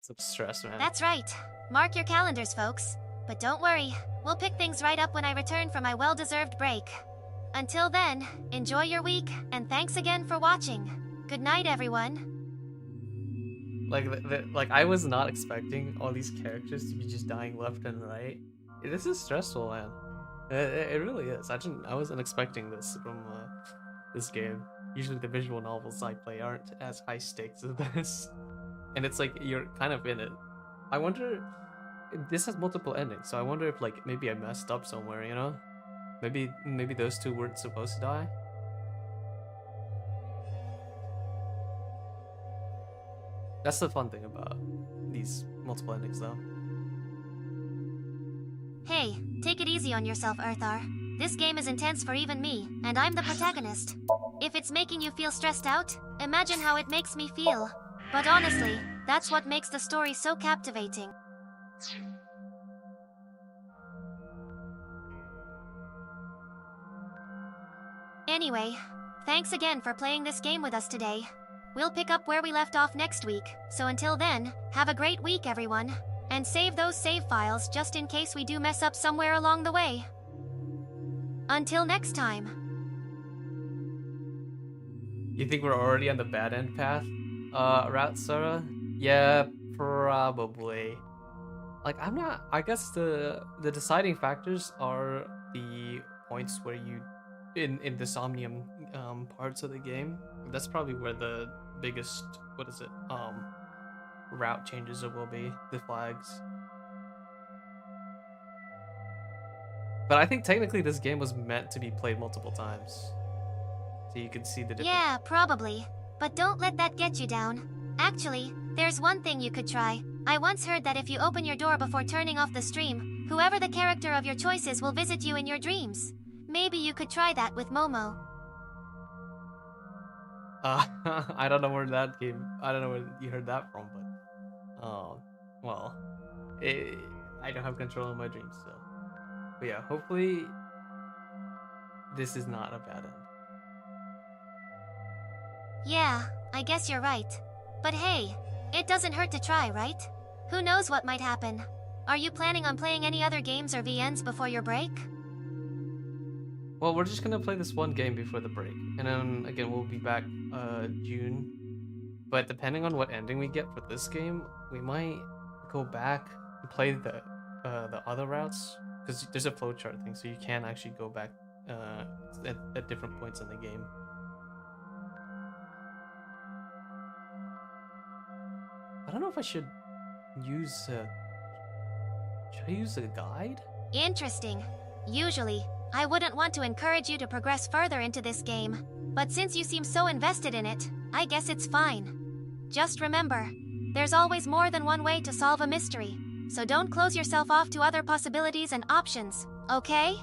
some stress, man. That's right. Mark your calendars, folks. But don't worry, we'll pick things right up when I return from my well-deserved break. Until then, enjoy your week, and thanks again for watching. Good night, everyone. Like I was not expecting all these characters to be just dying left and right. This is stressful, man. It really is. I wasn't expecting this from this game. Usually the visual novels I play aren't as high stakes as this. And it's like you're kind of in it. I wonder, this has multiple endings, so I wonder if like maybe I messed up somewhere, you know? Maybe those two weren't supposed to die. That's the fun thing about these multiple endings, though. Hey, take it easy on yourself, Erthar. This game is intense for even me, and I'm the protagonist. If it's making you feel stressed out, imagine how it makes me feel. But honestly, that's what makes the story so captivating. Anyway, thanks again for playing this game with us today. We'll pick up where we left off next week, so until then, have a great week, everyone. And save those save files just in case we do mess up somewhere along the way. Until next time. You think we're already on the bad end path? Route, Sarah? Yeah, probably. Like, I'm not... I guess the deciding factors are the points where you... In the Somnium parts of the game. That's probably where the biggest... What is it? Route changes will be. The flags. But I think technically this game was meant to be played multiple times. So you could see the difference. Yeah, probably. But don't let that get you down. Actually, there's one thing you could try. I once heard that if you open your door before turning off the stream, whoever the character of your choice is will visit you in your dreams. Maybe you could try that with Momo. I don't know where that came. I don't know where you heard that from, but well, I don't have control of my dreams, so. But yeah, hopefully this is not a bad end. Yeah, I guess you're right. But hey, it doesn't hurt to try, right? Who knows what might happen? Are you planning on playing any other games or VNs before your break? Well, we're just gonna play this one game before the break, and then again we'll be back June. But depending on what ending we get for this game, we might go back and play the other routes, because there's a flowchart thing, so you can actually go back at different points in the game. I don't know if I should use should I use a guide? Interesting. Usually, I wouldn't want to encourage you to progress further into this game. But since you seem so invested in it, I guess it's fine. Just remember, there's always more than one way to solve a mystery. So don't close yourself off to other possibilities and options, okay?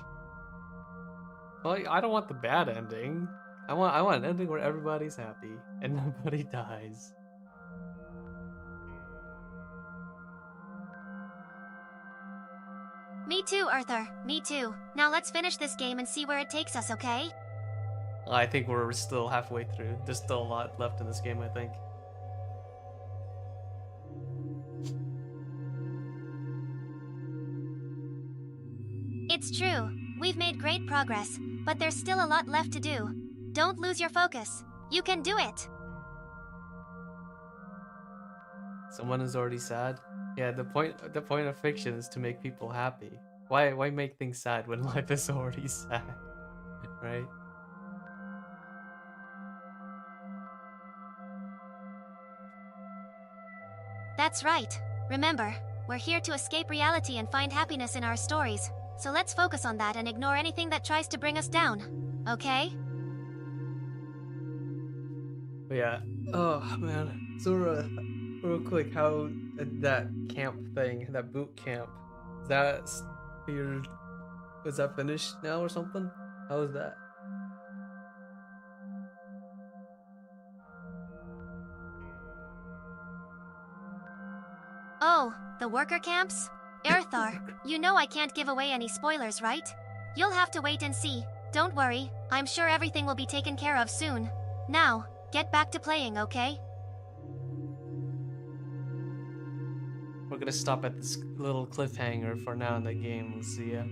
Well, I don't want the bad ending. I want an ending where everybody's happy and nobody dies. Me too, Erthar. Me too. Now let's finish this game and see where it takes us, okay? I think we're still halfway through. There's still a lot left in this game, I think. It's true. We've made great progress, but there's still a lot left to do. Don't lose your focus. You can do it. Someone is already sad. Yeah, the point of fiction is to make people happy. Why make things sad when life is already sad? Right? That's right. Remember, we're here to escape reality and find happiness in our stories. So let's focus on that and ignore anything that tries to bring us down. Okay? But yeah. Oh man. So real quick, how that camp thing, that boot camp, is that was that finished now or something? How was that? Oh, the worker camps? Erthar, you know I can't give away any spoilers, right? You'll have to wait and see. Don't worry, I'm sure everything will be taken care of soon. Now, get back to playing, okay? We're gonna stop at this little cliffhanger for now in the game, Lucia.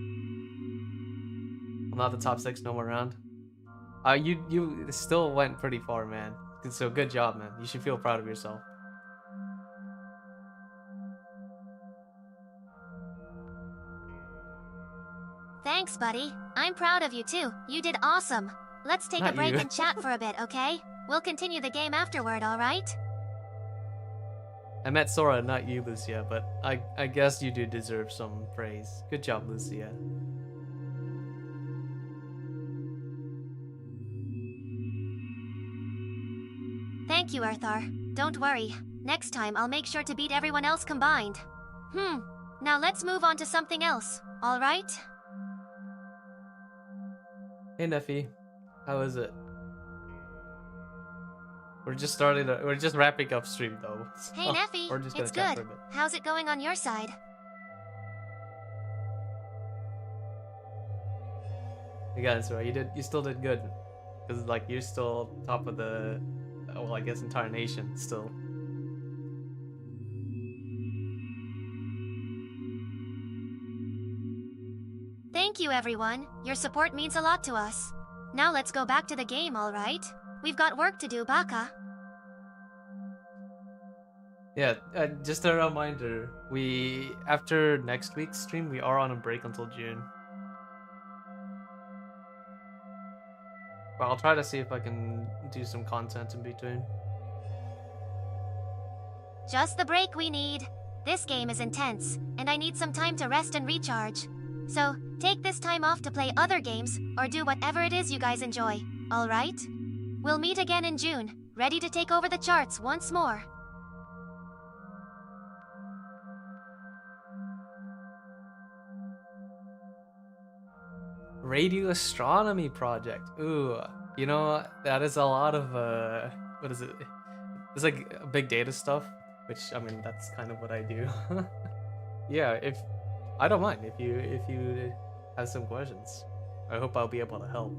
Well, not the top 6 no more round. You still went pretty far, man. So good job, man. You should feel proud of yourself. Thanks, buddy. I'm proud of you too. You did awesome. Let's take Not a break you. and chat for a bit, okay? We'll continue the game afterward, alright? I met Sora, not you, Lucia, but I guess you do deserve some praise. Good job, Lucia. Thank you, Erthar. Don't worry. Next time I'll make sure to beat everyone else combined. Now let's move on to something else, alright? Hey, Neffy. How is it? We're just wrapping up stream though. Hey, so Neffy. We're just gonna It's chat good. for a bit. How's it going on your side? Again, Sora, you still did good. Because like you're still top of the well, I guess entire nation still. Thank you, everyone. Your support means a lot to us. Now let's go back to the game, alright? We've got work to do, Baka. Yeah, just a reminder, after next week's stream, we are on a break until June. But I'll try to see if I can do some content in between. Just the break we need. This game is intense, and I need some time to rest and recharge. So, take this time off to play other games, or do whatever it is you guys enjoy, alright? We'll meet again in June, ready to take over the charts once more. Radio astronomy project. Ooh, you know, that is a lot of what is it? It's like big data stuff, which I mean that's kind of what I do. Yeah, if I don't mind if you have some questions. I hope I'll be able to help.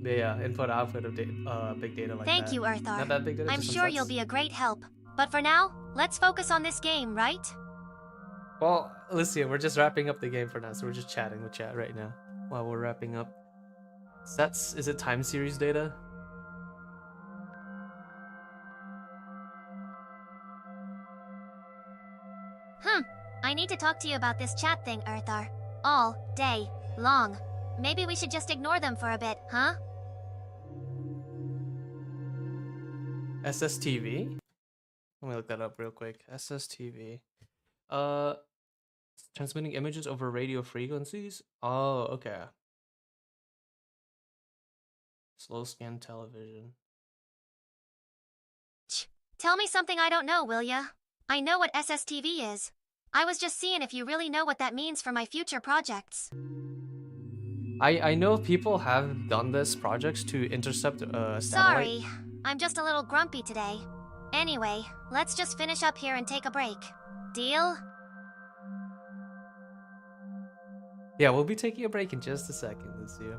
But yeah, input output of big data like that. Thank you, Erthar. Not that big data, I'm just some sure sets. you'll be a great help. But for now, let's focus on this game, right? Well, Lucia, we're just wrapping up the game for now, so we're just chatting with chat right now while we're wrapping up. Sets, is it time series data? I need to talk to you about this chat thing, Erthar. All day long. Maybe we should just ignore them for a bit, huh? SSTV? Let me look that up real quick. SSTV. Transmitting images over radio frequencies? Oh, okay. Slow scan television. Tell me something I don't know, will ya? I know what SSTV is. I was just seeing if you really know what that means for my future projects. I know people have done this projects to intercept a satellite. Sorry, I'm just a little grumpy today. Anyway, let's just finish up here and take a break. Deal? Yeah, we'll be taking a break in just a second, Lucia.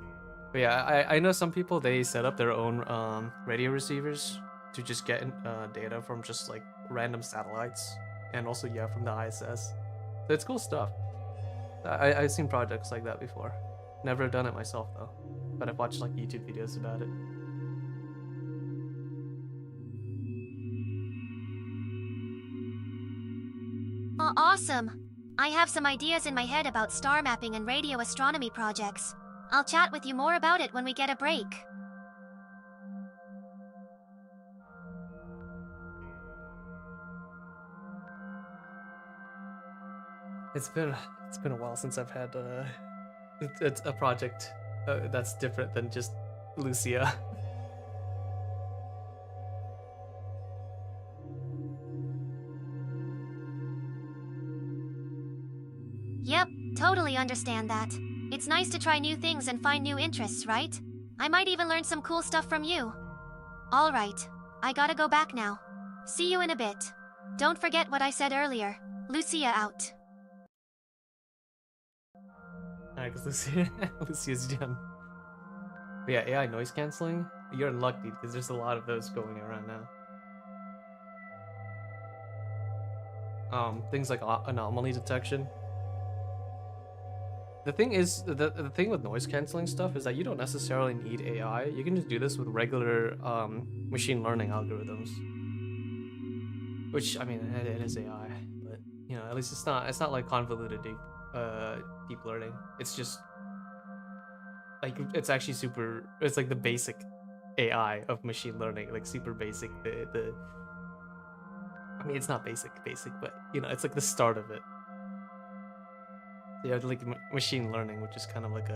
But yeah, I know some people, they set up their own radio receivers to just get data from just like random satellites, and also yeah, from the ISS. So it's cool stuff. I've seen projects like that before. Never done it myself though, but I've watched like YouTube videos about it. Oh, awesome! I have some ideas in my head about star mapping and radio astronomy projects. I'll chat with you more about it when we get a break. It's been a while since I've had it's a project that's different than just Lucia. Yep, totally understand that. It's nice to try new things and find new interests, right? I might even learn some cool stuff from you. Alright, I gotta go back now. See you in a bit. Don't forget what I said earlier. Lucia out. Alright, because Lucia's done. But yeah, AI noise cancelling, you're in luck, dude, because there's a lot of those going around now. Things like anomaly detection. The thing is, the thing with noise canceling stuff is that you don't necessarily need AI. You can just do this with regular machine learning algorithms. Which, I mean, it is AI, but you know, at least it's not like convoluted deep learning. It's just like it's actually super. It's like the basic AI of machine learning, like super basic. I mean, it's not basic, but you know, it's like the start of it. You have like machine learning, which is kind of like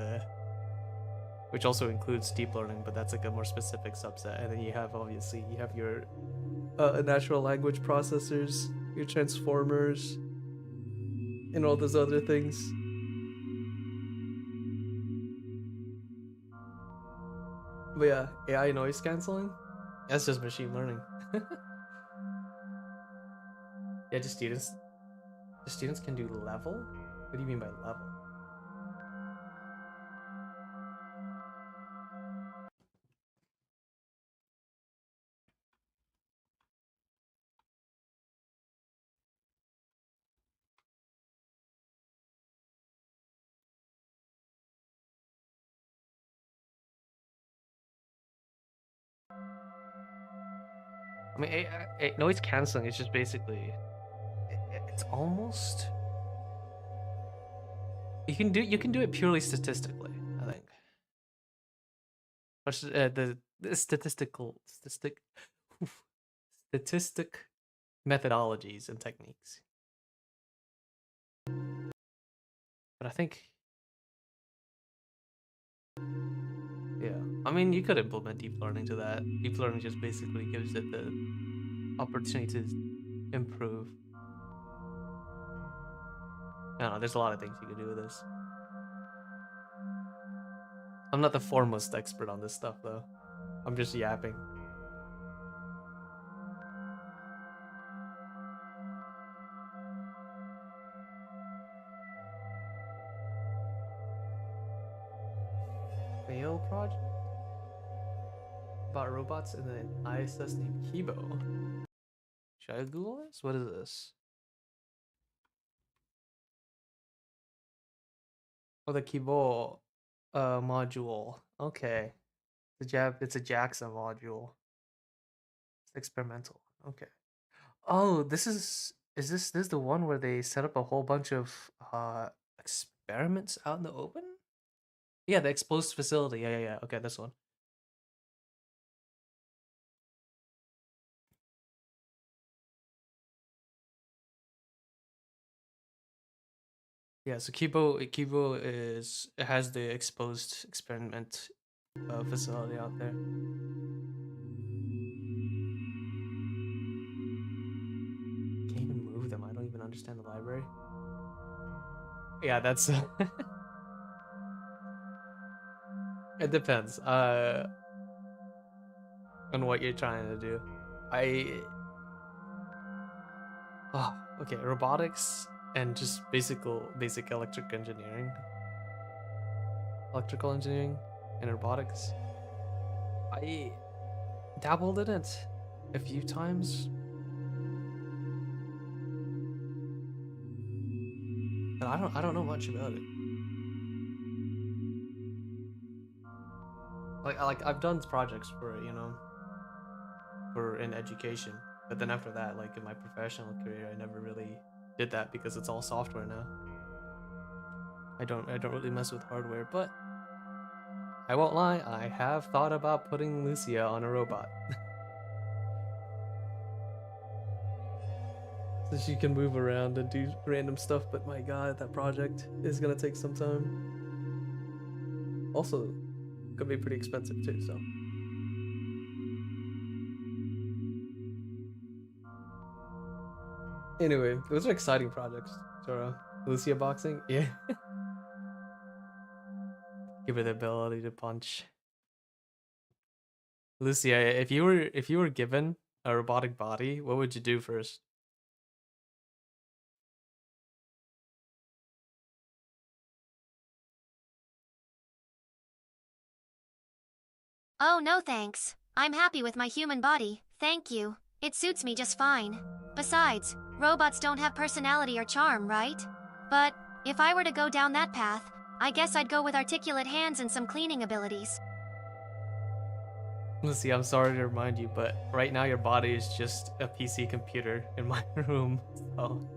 which also includes deep learning, but that's like a more specific subset. And then you have your natural language processors, your transformers, and all those other things. But yeah, AI noise canceling, that's just machine learning. Yeah, just students. The students can do level? What do you mean by level? I mean, noise canceling is just basically, it's almost, you can do it purely statistically, I think. Which the statistic methodologies and techniques. But I think, yeah, I mean, you could implement deep learning to that. Deep learning just basically gives it the opportunity to improve. I don't know, there's a lot of things you can do with this. I'm not the foremost expert on this stuff, though. I'm just yapping. Fail project? About robots in the ISS named Kibo. Should I Google this? What is this? Oh, the Kibo module. Okay. It's a JAXA module. It's experimental. Okay. Oh, this is this the one where they set up a whole bunch of experiments out in the open? Yeah, the exposed facility. Yeah. Okay, this one. Yeah, so Kibo has the exposed experiment facility out there. Can't even move them. I don't even understand the library. Yeah, that's It depends. On what you're trying to do. Oh, okay. Robotics and just basic electrical engineering and robotics. I dabbled in it a few times, but I don't know much about it. Like I've done projects for it, you know, for in education, but then after that, like in my professional career, I never really did that because it's all software now. I don't really mess with hardware, but I won't lie, I have thought about putting Lucia on a robot. So she can move around and do random stuff, but my god, that project is gonna take some time. Also, could be pretty expensive too, so. Anyway, those are exciting projects, Zora. Lucia boxing? Yeah. Give her the ability to punch. Lucia, if you were given a robotic body, what would you do first? Oh no thanks. I'm happy with my human body, thank you. It suits me just fine. Besides, robots don't have personality or charm, right? But if I were to go down that path, I guess I'd go with articulate hands and some cleaning abilities. Lucy, I'm sorry to remind you, but right now your body is just a PC computer in my room, so...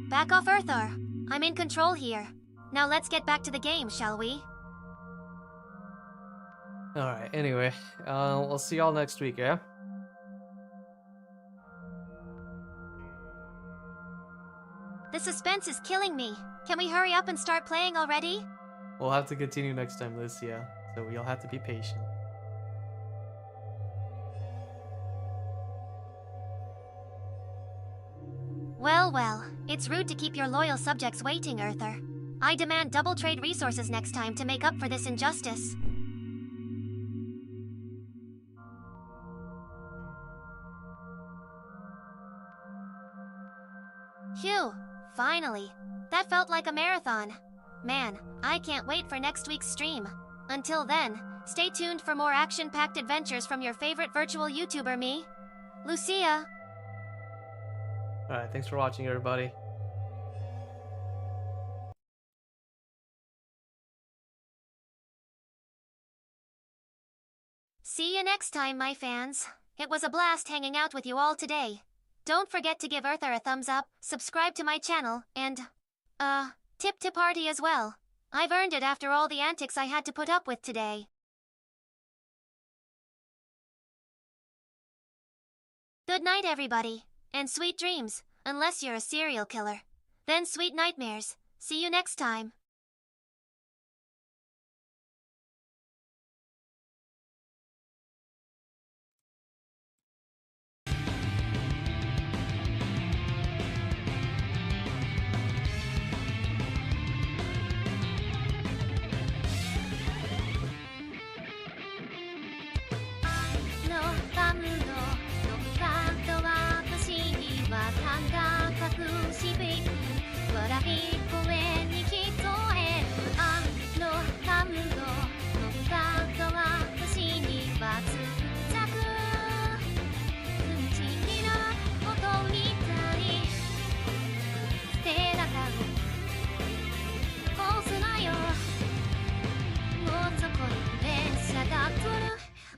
Back off, Erthar. I'm in control here. Now let's get back to the game, shall we? Alright, anyway, we'll see y'all next week, yeah? The suspense is killing me. Can we hurry up and start playing already? We'll have to continue next time, Lucia, so you'll have to be patient. Well, it's rude to keep your loyal subjects waiting, Erthar. I demand double trade resources next time to make up for this injustice. Phew, finally. That felt like a marathon. Man, I can't wait for next week's stream. Until then, stay tuned for more action-packed adventures from your favorite virtual YouTuber, me, Lucia. Alright, thanks for watching, everybody. See you next time, my fans. It was a blast hanging out with you all today. Don't forget to give Erthar a thumbs up, subscribe to my channel, and, tip to party as well. I've earned it after all the antics I had to put up with today. Good night, everybody. And sweet dreams, unless you're a serial killer. Then sweet nightmares. See you next time.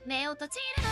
目を閉じる